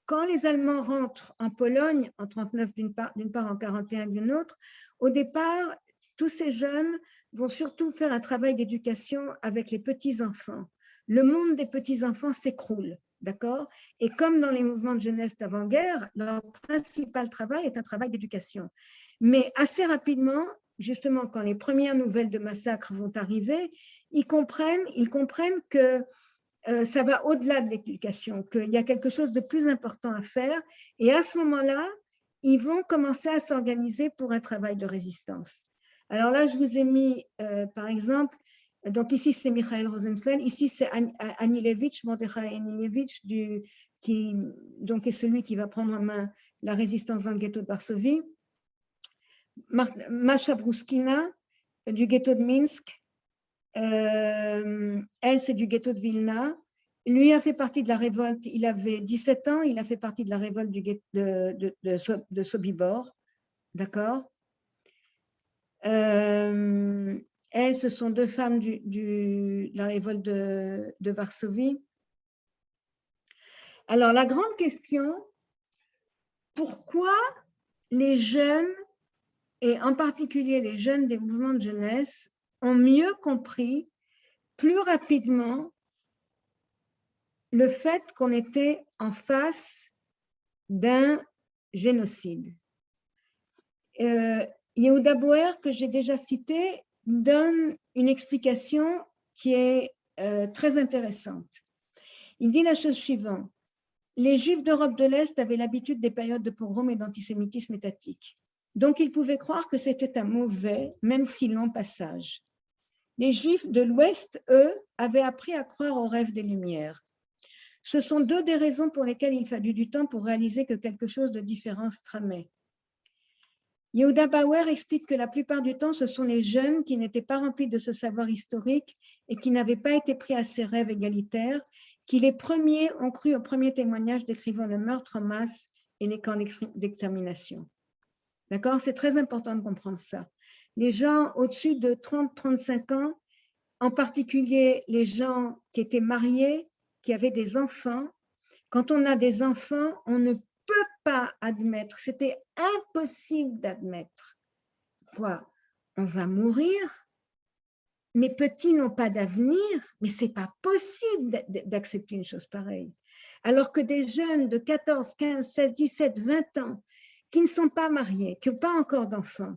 quand les Allemands rentrent en Pologne, en 1939 d'une part, en 1941 d'une autre, au départ, tous ces jeunes vont surtout faire un travail d'éducation avec les petits-enfants. Le monde des petits-enfants s'écroule, d'accord? Et comme dans les mouvements de jeunesse d'avant-guerre, leur principal travail est un travail d'éducation. Mais assez rapidement, justement, quand les premières nouvelles de massacres vont arriver, ils comprennent que ça va au-delà de l'éducation, qu'il y a quelque chose de plus important à faire. Et à ce moment-là, ils vont commencer à s'organiser pour un travail de résistance. Alors là, je vous ai mis, par exemple, donc ici, c'est Michael Rosenfeld, ici, c'est Anielewicz, Mordechai Anielewicz, qui donc est celui qui va prendre en main la résistance dans le ghetto de Varsovie. Masha Bruskina, du ghetto de Minsk. Elle, c'est du ghetto de Vilna. Lui a fait partie de la révolte, il avait 17 ans, il a fait partie de la révolte du ghetto de Sobibor, d'accord? Elles, ce sont deux femmes de la révolte de Varsovie. Alors, la grande question, pourquoi les jeunes, et en particulier les jeunes des mouvements de jeunesse, ont mieux compris plus rapidement le fait qu'on était en face d'un génocide. Yehuda Bauer, que j'ai déjà cité, donne une explication qui est très intéressante. Il dit la chose suivante. Les Juifs d'Europe de l'Est avaient l'habitude des périodes de pogrom et d'antisémitisme étatique. Donc, ils pouvaient croire que c'était un mauvais, même si long passage. Les Juifs de l'Ouest, eux, avaient appris à croire aux rêves des Lumières. Ce sont deux des raisons pour lesquelles il fallut du temps pour réaliser que quelque chose de différent se tramait. Yehuda Bauer explique que la plupart du temps, ce sont les jeunes qui n'étaient pas remplis de ce savoir historique et qui n'avaient pas été pris à ces rêves égalitaires, qui les premiers ont cru au premier témoignage décrivant le meurtre en masse et les camps d'extermination. D'accord? C'est très important de comprendre ça. Les gens au-dessus de 30-35 ans, en particulier les gens qui étaient mariés, qui avaient des enfants, quand on a des enfants, on ne peut pas admettre, c'était impossible d'admettre. Quoi? On va mourir? Mes petits n'ont pas d'avenir, mais ce n'est pas possible d'accepter une chose pareille. alors que des jeunes de 14, 15, 16, 17, 20 ans qui ne sont pas mariés, qui n'ont pas encore d'enfants,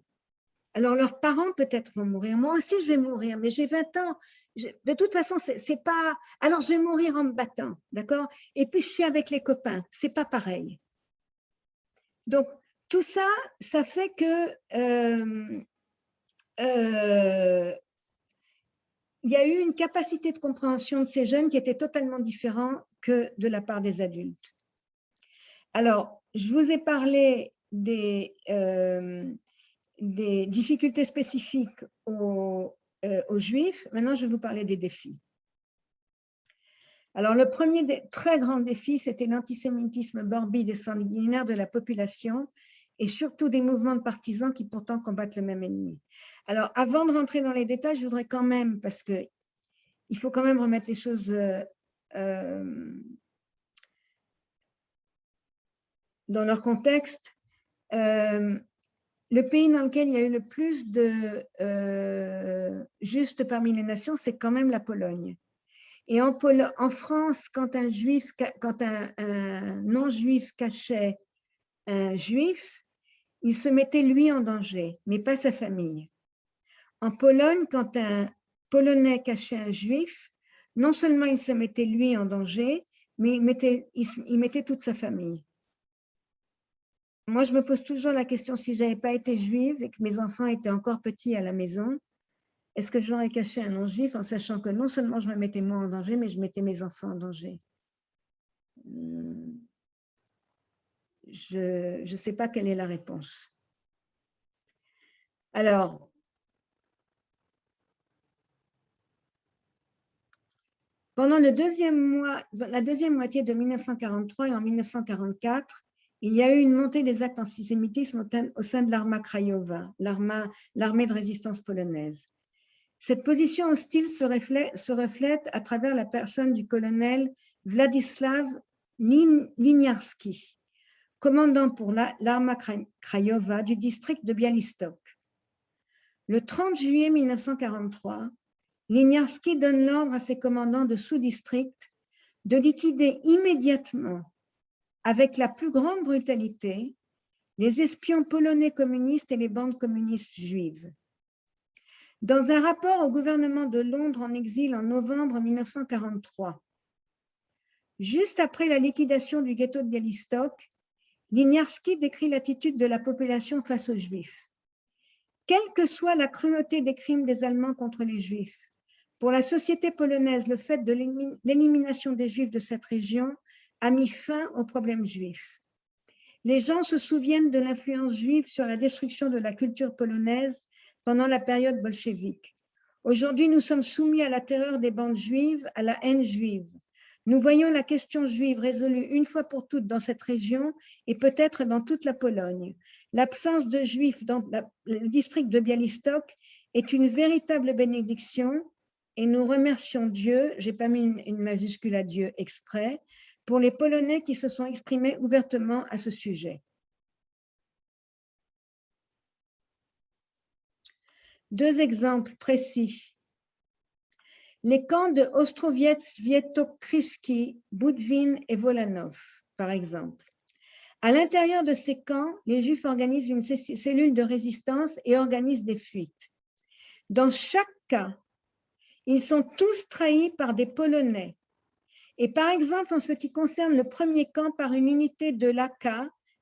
alors leurs parents peut-être vont mourir. Moi aussi, je vais mourir, mais j'ai 20 ans. De toute façon, c'est pas… Alors, je vais mourir en me battant, d'accord? Et puis, je suis avec les copains. C'est pas pareil. Donc, tout ça, ça fait que il y a eu une capacité de compréhension de ces jeunes qui était totalement différente que de la part des adultes. Alors, je vous ai parlé des difficultés spécifiques aux Juifs. Maintenant, je vais vous parler des défis. Alors, le premier très grand défi, c'était l'antisémitisme morbide et sanguinaire de la population et surtout des mouvements de partisans qui pourtant combattent le même ennemi. Alors, avant de rentrer dans les détails, je voudrais quand même, parce qu'il faut quand même remettre les choses dans leur contexte. Le pays dans lequel il y a eu le plus de justes parmi les nations, c'est quand même la Pologne. Et en France, quand un non-juif cachait un juif, il se mettait lui en danger, mais pas sa famille. En Pologne, quand un Polonais cachait un juif, non seulement il se mettait lui en danger, mais il mettait toute sa famille. Moi, je me pose toujours la question, si je n'avais pas été juive et que mes enfants étaient encore petits à la maison, est-ce que j'aurais caché un non-juif en sachant que non seulement je me mettais moi en danger, mais je mettais mes enfants en danger? Je ne sais pas quelle est la réponse. Alors, pendant la deuxième moitié de 1943 et en 1944, il y a eu une montée des actes d'antisémitisme au sein de l'Arma Krajowa, l'armée de résistance polonaise. Cette position hostile se reflète à travers la personne du colonel Władysław Liniarski, commandant pour l'Arma Krajowa du district de Białystok. Le 30 juillet 1943, Liniarski donne l'ordre à ses commandants de sous-district de liquider immédiatement, avec la plus grande brutalité, les espions polonais communistes et les bandes communistes juives. Dans un rapport au gouvernement de Londres en exil en novembre 1943, juste après la liquidation du ghetto de Białystok, Liniarski décrit l'attitude de la population face aux Juifs. Quelle que soit la cruauté des crimes des Allemands contre les Juifs, pour la société polonaise, le fait de l'élimination des Juifs de cette région a mis fin au problème juif. Les gens se souviennent de l'influence juive sur la destruction de la culture polonaise pendant la période bolchevique. Aujourd'hui, nous sommes soumis à la terreur des bandes juives, à la haine juive. Nous voyons la question juive résolue une fois pour toutes dans cette région et peut-être dans toute la Pologne. L'absence de juifs dans le district de Białystok est une véritable bénédiction et nous remercions Dieu, je n'ai pas mis une majuscule à Dieu exprès, pour les Polonais qui se sont exprimés ouvertement à ce sujet. Deux exemples précis. Les camps de Ostrowiec, Świętokrzyski, Budwin et Wolanów, par exemple. À l'intérieur de ces camps, les Juifs organisent une cellule de résistance et organisent des fuites. Dans chaque cas, ils sont tous trahis par des Polonais. Et par exemple, en ce qui concerne le premier camp par une unité de l'AK,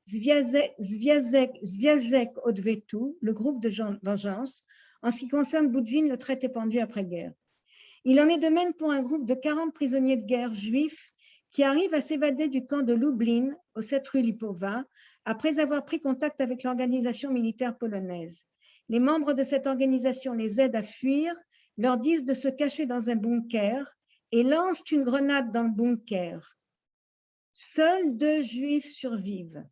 Związek Odwetu, le groupe de vengeance, en ce qui concerne Budwin, le traité pendu après-guerre. Il en est de même pour un groupe de 40 prisonniers de guerre juifs qui arrivent à s'évader du camp de Lublin, au 7 rue Lipowa, après avoir pris contact avec l'organisation militaire polonaise. Les membres de cette organisation les aident à fuir, leur disent de se cacher dans un bunker et lancent une grenade dans le bunker. Seuls 2 Juifs survivent.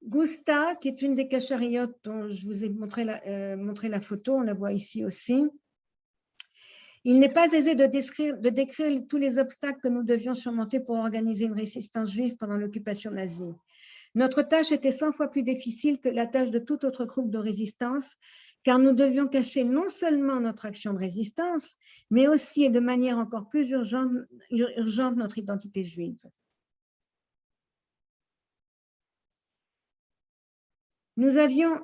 Gusta, qui est une des cachariotes dont je vous ai montré la photo, on la voit ici aussi. Il n'est pas aisé de décrire tous les obstacles que nous devions surmonter pour organiser une résistance juive pendant l'occupation nazie. Notre tâche était 100 fois plus difficile que la tâche de tout autre groupe de résistance, car nous devions cacher non seulement notre action de résistance, mais aussi et de manière encore plus urgente notre identité juive. Nous avions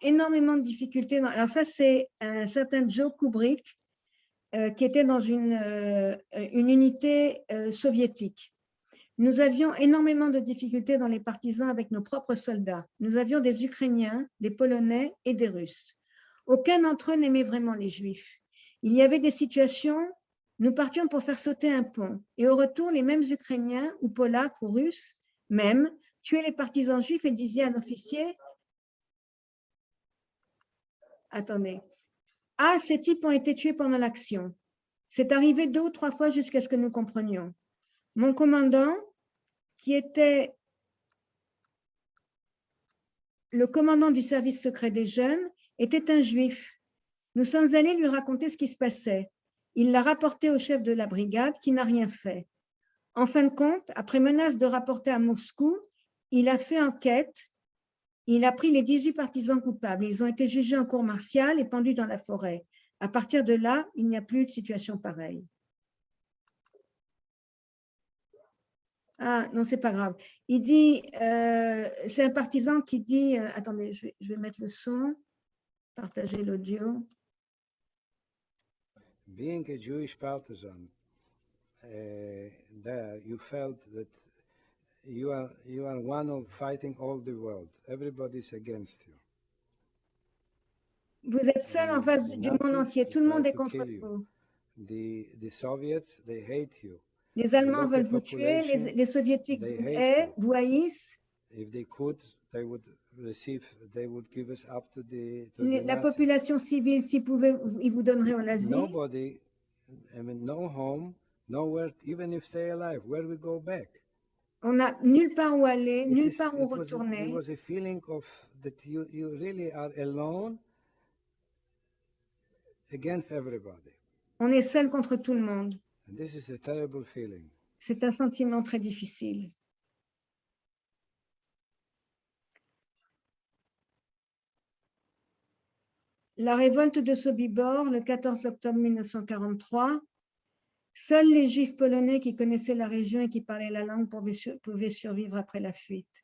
énormément de difficultés. Alors ça, c'est un certain Joe Kubrick qui était dans une unité soviétique. Nous avions énormément de difficultés dans les partisans avec nos propres soldats. Nous avions des Ukrainiens, des Polonais et des Russes. Aucun d'entre eux n'aimait vraiment les Juifs. Il y avait des situations, nous partions pour faire sauter un pont, et au retour, les mêmes Ukrainiens ou Polacs ou Russes, même, tuaient les partisans juifs et disaient à l'officier « Attendez, ah, ces types ont été tués pendant l'action. » C'est arrivé 2 ou 3 fois jusqu'à ce que nous comprenions. Mon commandant, qui était le commandant du service secret des jeunes, était un juif. Nous sommes allés lui raconter ce qui se passait. Il l'a rapporté au chef de la brigade qui n'a rien fait. En fin de compte, après menace de rapporter à Moscou, il a fait enquête. Il a pris les 18 partisans coupables. Ils ont été jugés en cour martiale et pendus dans la forêt. À partir de là, il n'y a plus de situation pareille. Ah, non, c'est pas grave. Il dit, c'est un partisan qui dit, attendez, je vais mettre le son, partager l'audio. Being a Jewish partisan, there you felt that you are one of fighting all the world. Everybody's against you. Vous êtes seul en face du monde entier. Tout le monde est contre vous. The Soviets, they hate you. Les Allemands veulent vous tuer, les Soviétiques vous haïssent. If they could, they would give us up to the La population civile, s'ils pouvaient, ils vous donneraient aux nazis. Nobody, I mean, no home, nowhere, even if stay alive, where we go back? On n'a nulle part où aller, nulle part où retourner. It was a feeling of that you really are alone against everybody. On est seul contre tout le monde. And this is a terrible feeling. C'est un sentiment très difficile. La révolte de Sobibor, le 14 octobre 1943, seuls les Juifs polonais qui connaissaient la région et qui parlaient la langue pouvaient survivre après la fuite.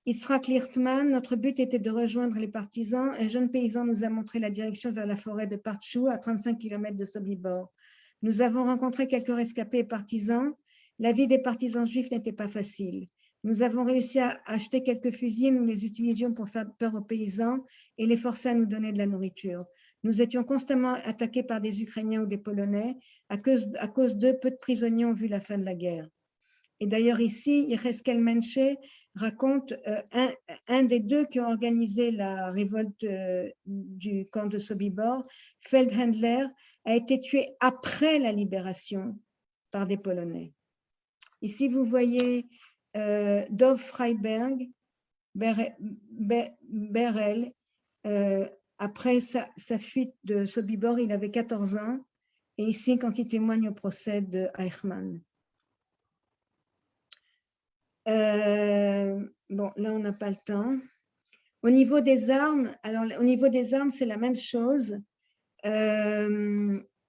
Yitzhak Lichtman, notre but était de rejoindre les partisans. Un jeune paysan nous a montré la direction vers la forêt de Partchou, à 35 km de Sobibor. Nous avons rencontré quelques rescapés et partisans. La vie des partisans juifs n'était pas facile. Nous avons réussi à acheter quelques fusils, nous les utilisions pour faire peur aux paysans et les forcer à nous donner de la nourriture. Nous étions constamment attaqués par des Ukrainiens ou des Polonais. À cause d'eux, peu de prisonniers ont vu la fin de la guerre. Et d'ailleurs ici, Yecheskel Menche raconte un des 2 qui ont organisé la révolte du camp de Sobibor, Feldhandler, a été tué après la libération par des Polonais. Ici, vous voyez Dov Freiberg, Berel, après sa fuite de Sobibor, il avait 14 ans, et ici, quand il témoigne au procès de Eichmann. Bon, là, on n'a pas le temps. Au niveau des armes, c'est la même chose.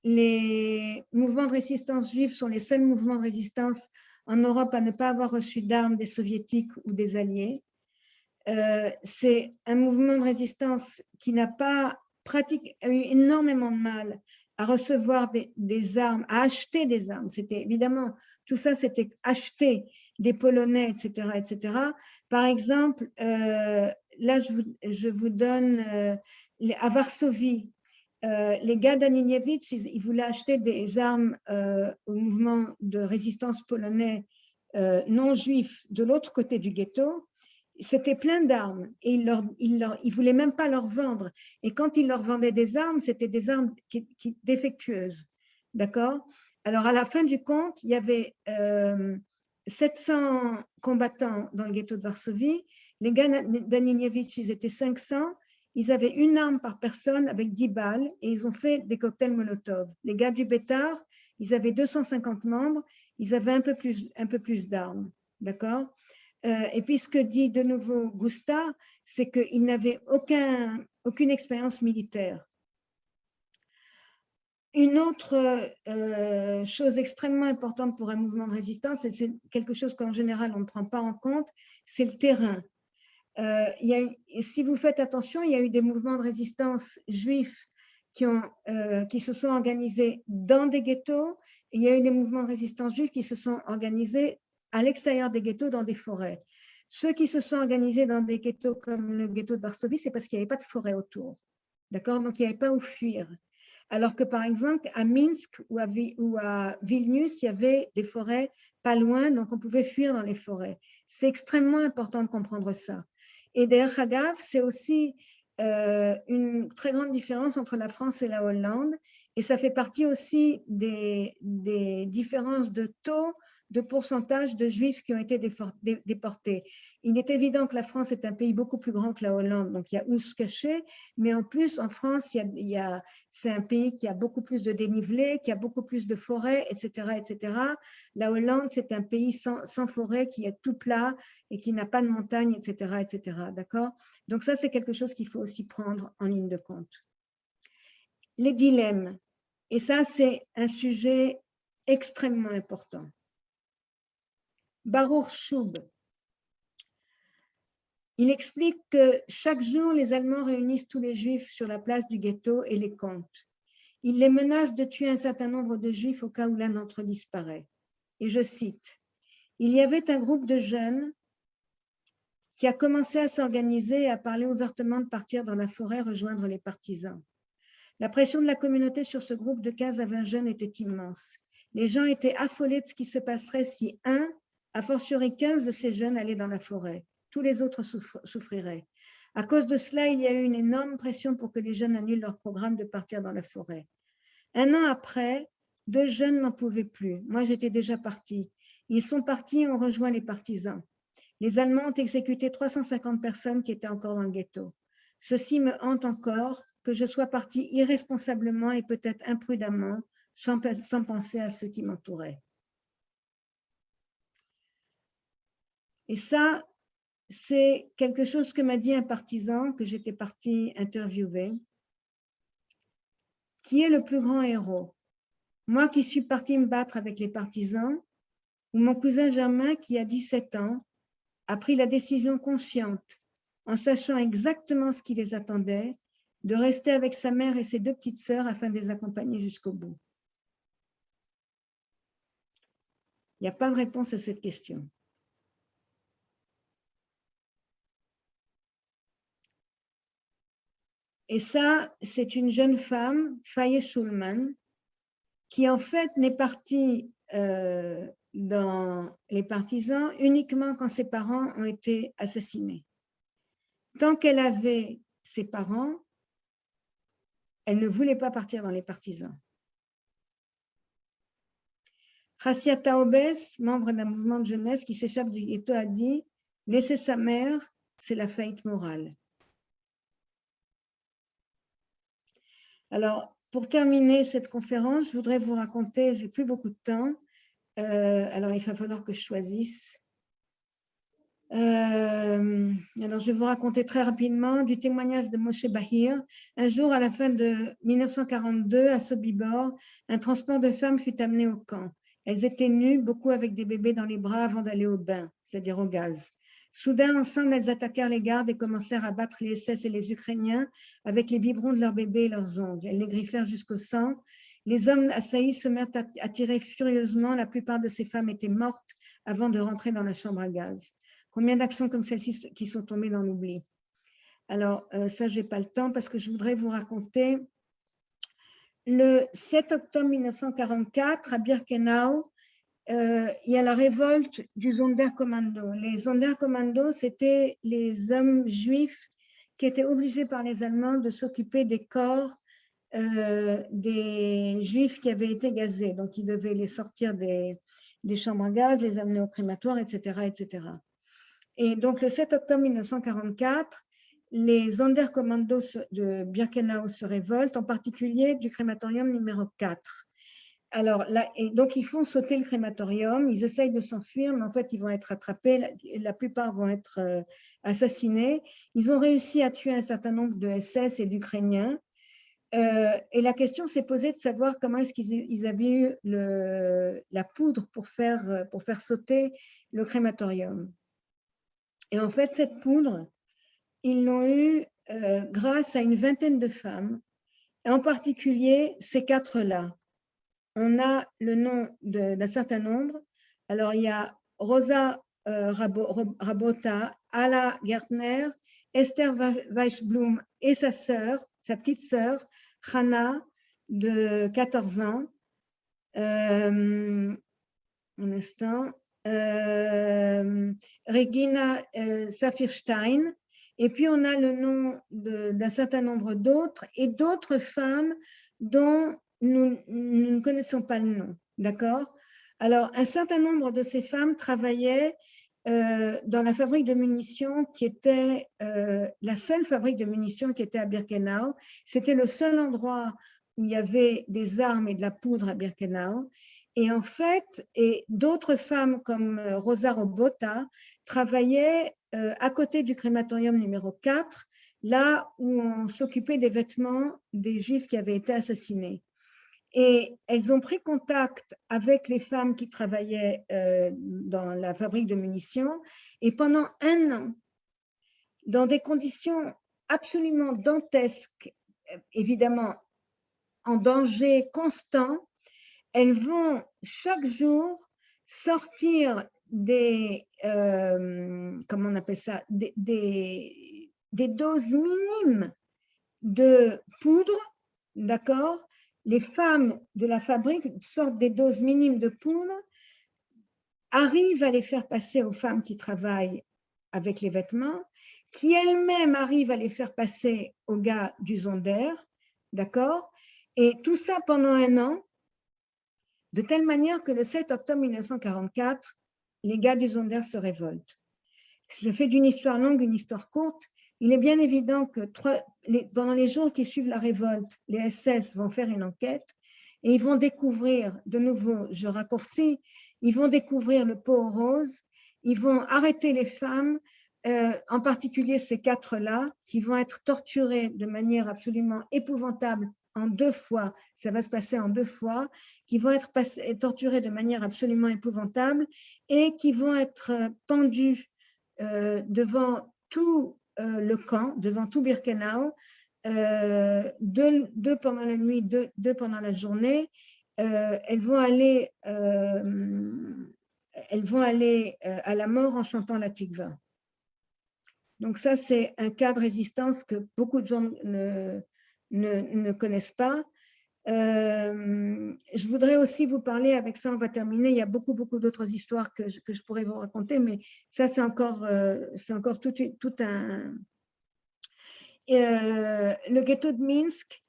Les mouvements de résistance juifs sont les seuls mouvements de résistance en Europe à ne pas avoir reçu d'armes des soviétiques ou des alliés. C'est un mouvement de résistance qui n'a pas eu énormément de mal à recevoir des armes, à acheter des armes. C'était évidemment, tout ça, c'était acheter des Polonais, etc., etc. Par exemple, là, je vous donne à Varsovie, les gars d'Aniniewicz, ils voulaient acheter des armes au mouvement de résistance polonais non juif de l'autre côté du ghetto. C'était plein d'armes et ils ne voulaient même pas leur vendre. Et quand ils leur vendaient des armes, c'était des armes défectueuses. D'accord? Alors, à la fin du compte, il y avait 700 combattants dans le ghetto de Varsovie. Les gars d'Aniniewicz, ils étaient 500. Ils avaient une arme par personne avec 10 balles et ils ont fait des cocktails Molotov. Les gars du Bétard, ils avaient 250 membres. Ils avaient un peu plus d'armes. d'accord? Et puis, ce que dit de nouveau Gusta, c'est qu'il n'avait aucune expérience militaire. Une autre chose extrêmement importante pour un mouvement de résistance, et c'est quelque chose qu'en général on ne prend pas en compte, c'est le terrain. Si vous faites attention, il y a eu des mouvements de résistance juifs qui se sont organisés dans des ghettos, et il y a eu des mouvements de résistance juifs qui se sont organisés à l'extérieur des ghettos, dans des forêts. Ceux qui se sont organisés dans des ghettos comme le ghetto de Varsovie, c'est parce qu'il n'y avait pas de forêt autour. D'accord? Donc, il n'y avait pas où fuir. Alors que, par exemple, à Minsk ou à Vilnius, il y avait des forêts pas loin, donc on pouvait fuir dans les forêts. C'est extrêmement important de comprendre ça. Et d'ailleurs, Hagav, c'est aussi une très grande différence entre la France et la Hollande, et ça fait partie aussi des différences de taux, de pourcentage de juifs qui ont été déportés. Il est évident que la France est un pays beaucoup plus grand que la Hollande, donc il y a où se cacher, mais en plus, en France, c'est un pays qui a beaucoup plus de dénivelé, qui a beaucoup plus de forêts, etc., etc. La Hollande, c'est un pays sans forêt, qui est tout plat et qui n'a pas de montagne, etc., etc. D'accord? Donc ça, c'est quelque chose qu'il faut aussi prendre en ligne de compte. Les dilemmes. Et ça, c'est un sujet extrêmement important. Baruch Shub. Il explique que chaque jour, les Allemands réunissent tous les Juifs sur la place du ghetto et les comptent. Ils les menacent de tuer un certain nombre de Juifs au cas où l'un d'entre eux disparaît. Et je cite, « Il y avait un groupe de jeunes qui a commencé à s'organiser et à parler ouvertement de partir dans la forêt rejoindre les partisans. La pression de la communauté sur ce groupe de 15 à 20 jeunes était immense. Les gens étaient affolés de ce qui se passerait si un, a fortiori 15 de ces jeunes allaient dans la forêt. Tous les autres souffriraient. À cause de cela, il y a eu une énorme pression pour que les jeunes annulent leur programme de partir dans la forêt. Un an après, 2 jeunes n'en pouvaient plus. Moi, j'étais déjà partie. Ils sont partis et ont rejoint les partisans. Les Allemands ont exécuté 350 personnes qui étaient encore dans le ghetto. Ceci me hante encore, que je sois partie irresponsablement et peut-être imprudemment, sans penser à ceux qui m'entouraient. Et ça, c'est quelque chose que m'a dit un partisan que j'étais partie interviewer. Qui est le plus grand héros? Moi qui suis partie me battre avec les partisans, ou mon cousin Germain qui a 17 ans, a pris la décision consciente, en sachant exactement ce qui les attendait, de rester avec sa mère et ses 2 petites sœurs afin de les accompagner jusqu'au bout. Il n'y a pas de réponse à cette question. Et ça, c'est une jeune femme, Faye Schulman, qui en fait n'est partie dans les partisans uniquement quand ses parents ont été assassinés. Tant qu'elle avait ses parents, elle ne voulait pas partir dans les partisans. Rassia Taubes, membre d'un mouvement de jeunesse qui s'échappe du ghetto, a dit « Laisser sa mère, c'est la faillite morale ». Alors, pour terminer cette conférence, je voudrais vous raconter, je n'ai plus beaucoup de temps, alors il va falloir que je choisisse. Alors, je vais vous raconter très rapidement du témoignage de Moshe Bahir. Un jour, à la fin de 1942, à Sobibor, un transport de femmes fut amené au camp. Elles étaient nues, beaucoup avec des bébés dans les bras avant d'aller au bain, c'est-à-dire au gaz. Soudain, ensemble, elles attaquèrent les gardes et commencèrent à battre les SS et les Ukrainiens avec les biberons de leurs bébés et leurs ongles. Elles les griffèrent jusqu'au sang. Les hommes assaillis se mirent à tirer furieusement. La plupart de ces femmes étaient mortes avant de rentrer dans la chambre à gaz. Combien d'actions comme celle-ci qui sont tombées dans l'oubli? Alors, ça, je n'ai pas le temps parce que je voudrais vous raconter. Le 7 octobre 1944, à Birkenau, il y a la révolte du Sonderkommando. Les Sonderkommando, c'était les hommes juifs qui étaient obligés par les Allemands de s'occuper des corps des juifs qui avaient été gazés. Donc, ils devaient les sortir des chambres à gaz, les amener au crématoire, etc., etc. Et donc, le 7 octobre 1944, les Sonderkommandos de Birkenau se révoltent, en particulier du crématorium numéro 4. alors là, et donc ils font sauter le crématorium, ils essayent de s'enfuir, mais en fait ils vont être attrapés, la plupart vont être assassinés. Ils ont réussi à tuer un certain nombre de SS et d'Ukrainiens. Et la question s'est posée de savoir comment est-ce qu'ils avaient eu la poudre pour faire sauter le crématorium. Et en fait, cette poudre, ils l'ont eue grâce à une vingtaine de femmes, et en particulier ces quatre-là. On a le nom d'un certain nombre. Alors, il y a Rosa Rabota, Ala Gertner, Esther Weissblum et sa petite sœur, Hannah, de 14 ans. Un instant. Regina Saphirstein. Et puis, on a le nom d'un certain nombre d'autres et d'autres femmes dont nous ne connaissons pas le nom. D'accord? Alors, un certain nombre de ces femmes travaillaient dans la fabrique de munitions qui était la seule fabrique de munitions qui était à Birkenau. C'était le seul endroit où il y avait des armes et de la poudre à Birkenau. Et en fait, d'autres femmes comme Rosa Robota travaillaient à côté du crématorium numéro 4, là où on s'occupait des vêtements des Juifs qui avaient été assassinés. Et elles ont pris contact avec les femmes qui travaillaient dans la fabrique de munitions. Et pendant un an, dans des conditions absolument dantesques, évidemment en danger constant, elles vont chaque jour sortir des, comment on appelle ça, des doses minimes de poudre, d'accord? Les femmes de la fabrique sortent des doses minimes de poudre, arrivent à les faire passer aux femmes qui travaillent avec les vêtements, qui elles-mêmes arrivent à les faire passer aux gars du Zonder, d'accord? Et tout ça pendant un an, de telle manière que le 7 octobre 1944, les gars du Zonder se révoltent. Je fais d'une histoire longue une histoire courte. Il est bien évident que pendant les jours qui suivent la révolte, les SS vont faire une enquête et ils vont découvrir, de nouveau, je raccourcis, ils vont découvrir le pot aux roses, ils vont arrêter les femmes, en particulier ces quatre-là, qui vont être torturées de manière absolument épouvantable en 2 fois, ça va se passer en 2 fois, qui vont être torturées de manière absolument épouvantable et qui vont être pendues devant tout le camp, devant tout Birkenau, 2 pendant la nuit, 2 pendant la journée. Elles vont aller à la mort en chantant la Tikva. Donc ça, c'est un cas de résistance que beaucoup de gens ne connaissent pas. Je voudrais aussi vous parler, avec ça on va terminer, il y a beaucoup d'autres histoires que je pourrais vous raconter, mais ça c'est encore tout un... le ghetto de Minsk,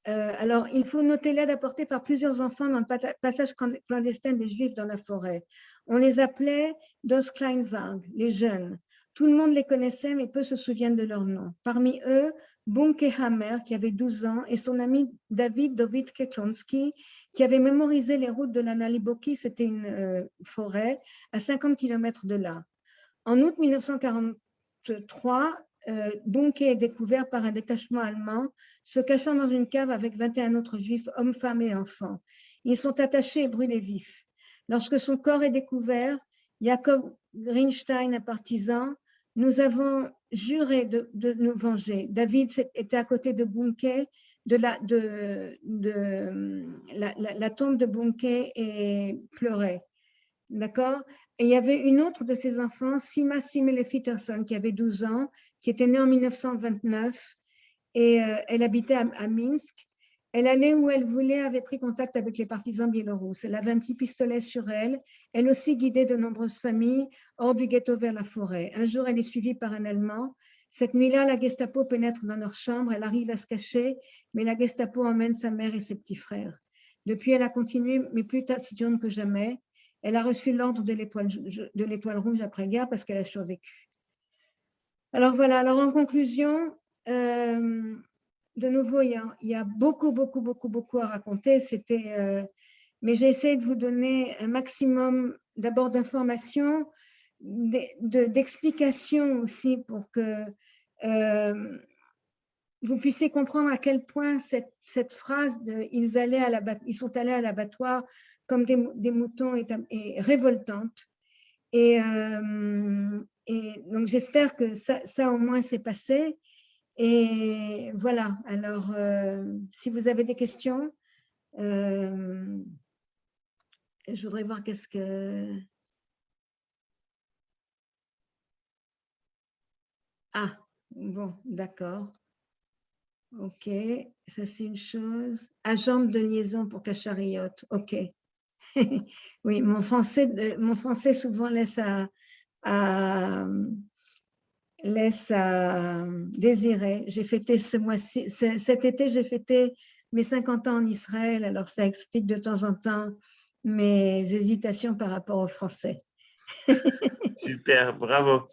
alors il faut noter l'aide apportée par plusieurs enfants dans le passage clandestin des Juifs dans la forêt. On les appelait Das Kleinwagen, les jeunes. Tout le monde les connaissait, mais peu se souviennent de leur nom. Parmi eux, Bunke Hammer, qui avait 12 ans, et son ami David Keklonsky, qui avait mémorisé les routes de la Naliboki, c'était une forêt, à 50 km de là. En août 1943, Bunke est découvert par un détachement allemand, se cachant dans une cave avec 21 autres juifs, hommes, femmes et enfants. Ils sont attachés et brûlés vifs. Lorsque son corps est découvert, Jacob Greenstein, un partisan, nous avons juré de nous venger. David était à côté de Bunke, de la tombe de Bunke, et pleurait. D'accord? Et il y avait une autre de ses enfants, Sima Simele-Fitterson, qui avait 12 ans, qui était née en 1929, et elle habitait à Minsk. Elle allait où elle voulait, avait pris contact avec les partisans biélorusses. Elle avait un petit pistolet sur elle. Elle aussi guidait de nombreuses familles hors du ghetto vers la forêt. Un jour, elle est suivie par un Allemand. Cette nuit-là, la Gestapo pénètre dans leur chambre. Elle arrive à se cacher, mais la Gestapo emmène sa mère et ses petits frères. Depuis, elle a continué, mais plus taciturne que jamais. Elle a reçu l'ordre de l'Étoile rouge après-guerre parce qu'elle a survécu. Alors voilà, alors en conclusion, de nouveau, il y a beaucoup à raconter. Mais j'ai essayé de vous donner un maximum d'abord d'informations, d'explications aussi pour que vous puissiez comprendre à quel point cette phrase de ils sont allés à l'abattoir comme des moutons est révoltante. Et donc, j'espère que ça au moins s'est passé. Et voilà, alors, si vous avez des questions, je voudrais voir qu'est-ce que… Ah, bon, d'accord. OK, ça c'est une chose. À jambe de liaison pour Cachariote, OK. Oui, mon français souvent laisse à désirer. J'ai fêté cet été, j'ai fêté mes 50 ans en Israël, alors ça explique de temps en temps mes hésitations par rapport au français. Super, bravo.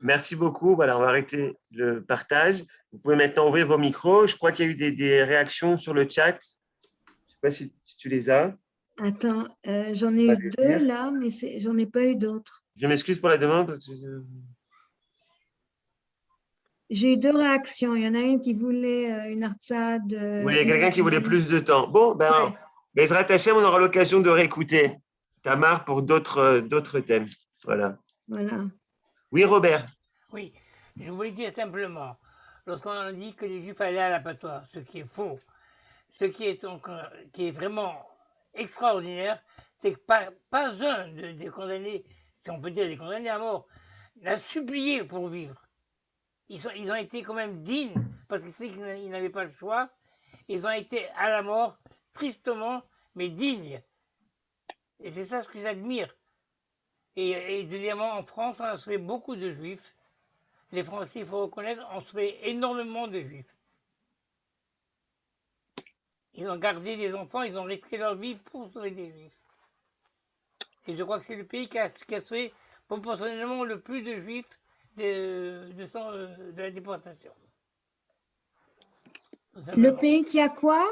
Merci beaucoup. Voilà, on va arrêter le partage. Vous pouvez maintenant ouvrir vos micros. Je crois qu'il y a eu des réactions sur le chat. Je ne sais pas si tu les as. Attends, j'en ai eu deux là, mais j'en ai pas eu d'autres. Je m'excuse pour la demande. Parce que j'ai eu deux réactions. Il y en a une qui voulait une artsade. il y a quelqu'un qui voulait plus de temps. Bon, ben, Bezrat Hashem, on aura l'occasion de réécouter Tamar pour d'autres thèmes. Voilà. Oui, Robert. Oui, je voulais dire simplement, lorsqu'on a dit que les Juifs allaient à l'abattoir, ce qui est faux, ce qui est vraiment extraordinaire, c'est que pas un des condamnés, si on peut dire des condamnés à mort, n'a supplié pour vivre. Ils ont été quand même dignes, parce qu'ils n'avaient pas le choix. Ils ont été à la mort, tristement, mais dignes. Et c'est ça ce que j'admire. Et deuxièmement, en France, on a sauvé beaucoup de Juifs. Les Français, il faut reconnaître, ont sauvé énormément de Juifs. Ils ont gardé des enfants, ils ont risqué leur vie pour sauver des Juifs. Et je crois que c'est le pays qui a sauvé proportionnellement le plus de Juifs de la déportation. Le pays qui a quoi?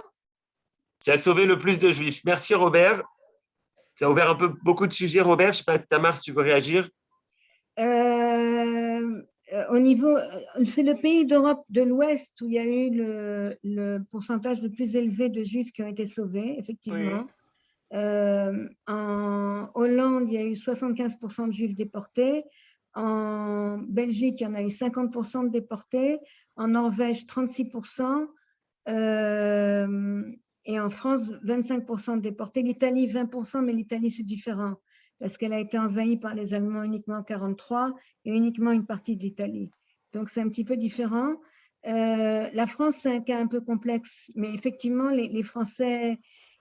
Qui a sauvé le plus de Juifs. Merci, Robert. Ça a ouvert beaucoup de sujets, Robert. Je ne sais pas, Tamar, si tu veux réagir. Au niveau, c'est le pays d'Europe de l'Ouest où il y a eu le pourcentage le plus élevé de Juifs qui ont été sauvés, effectivement. Oui. En Hollande, il y a eu 75% de Juifs déportés. En Belgique, il y en a eu 50% de déportés. En Norvège, 36%. Et en France, 25% de déportés. L'Italie, 20%, mais l'Italie, c'est différent parce qu'elle a été envahie par les Allemands uniquement en 1943 et uniquement une partie de l'Italie. Donc, c'est un petit peu différent. La France, c'est un cas un peu complexe, mais effectivement, les Français,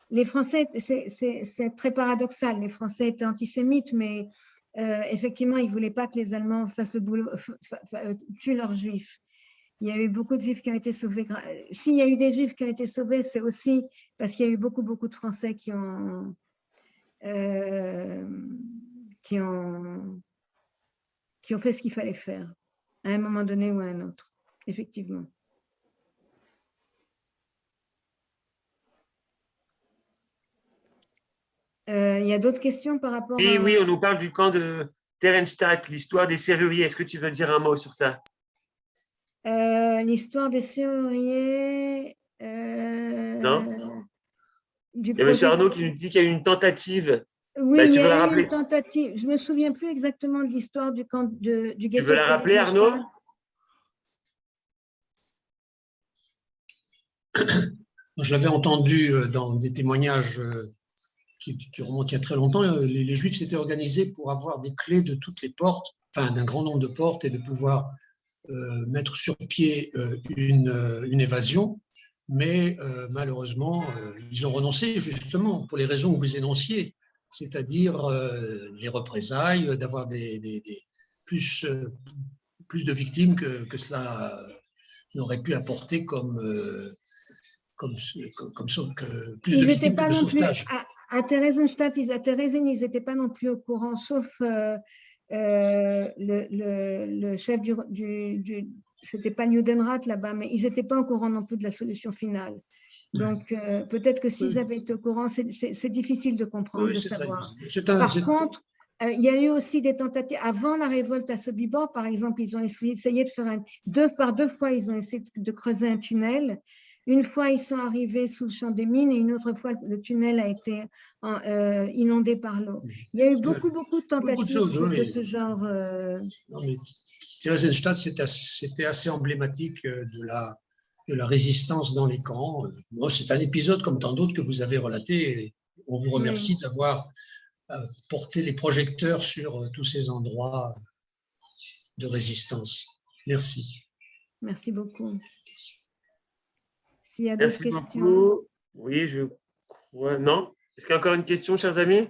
c'est très paradoxal. Les Français étaient antisémites, mais effectivement, ils ne voulaient pas que les Allemands fassent le boulot, tuent leurs Juifs. Il y a eu beaucoup de Juifs qui ont été sauvés. S'il y a eu des Juifs qui ont été sauvés, c'est aussi parce qu'il y a eu beaucoup de Français qui ont fait ce qu'il fallait faire à un moment donné ou à un autre, effectivement. Il y a d'autres questions par rapport à… Oui, on nous parle du camp de Terenstadt, l'histoire des serruriers. Est-ce que tu veux dire un mot sur ça? L'histoire des serruriers… Non. Il y a M. Arnaud qui nous dit qu'il y a eu une tentative. Oui, il y a eu une tentative. Je ne me souviens plus exactement de l'histoire du camp du ghetto. Tu veux la rappeler, Arnaud? Je l'avais entendu dans des témoignages qui remontent il y a très longtemps. Les Juifs s'étaient organisés pour avoir des clés de toutes les portes, enfin d'un grand nombre de portes, et de pouvoir mettre sur pied une évasion. Mais malheureusement, ils ont renoncé justement pour les raisons que vous énonciez, c'est-à-dire les représailles, d'avoir plus de victimes que cela n'aurait pu apporter comme plus de victimes que de sauvetage. À Theresienstadt, ils n'étaient pas non plus au courant, sauf le chef c'était pas Judenrat là-bas, mais ils n'étaient pas au courant non plus de la solution finale. Donc, peut-être que s'ils avaient été au courant, c'est difficile de comprendre, Oui, de c'est très savoir. difficile. Par contre, il y a eu aussi des tentatives. Avant la révolte à Sobibor, par exemple, ils ont essayé de faire par deux fois, ils ont essayé de creuser un tunnel. Une fois, ils sont arrivés sous le champ des mines et une autre fois, le tunnel a été inondé par l'eau. Il y a eu beaucoup de tentatives de ce genre. Non, mais Theresienstadt, c'était assez emblématique de la résistance dans les camps. Moi, c'est un épisode comme tant d'autres que vous avez relaté. Et on vous remercie d'avoir porté les projecteurs sur tous ces endroits de résistance. Merci. Merci beaucoup. S'il y a d'autres Merci questions. beaucoup. Oui, je crois. Non? Est-ce qu'il y a encore une question, chers amis?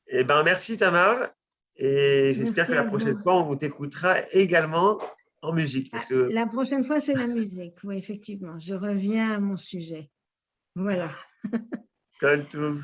Eh bien, merci Tamar. Et j'espère que la prochaine fois, on t'écoutera également en musique. Parce que... La prochaine fois, c'est la musique. Oui, effectivement. Je reviens à mon sujet. Voilà. Comme tout.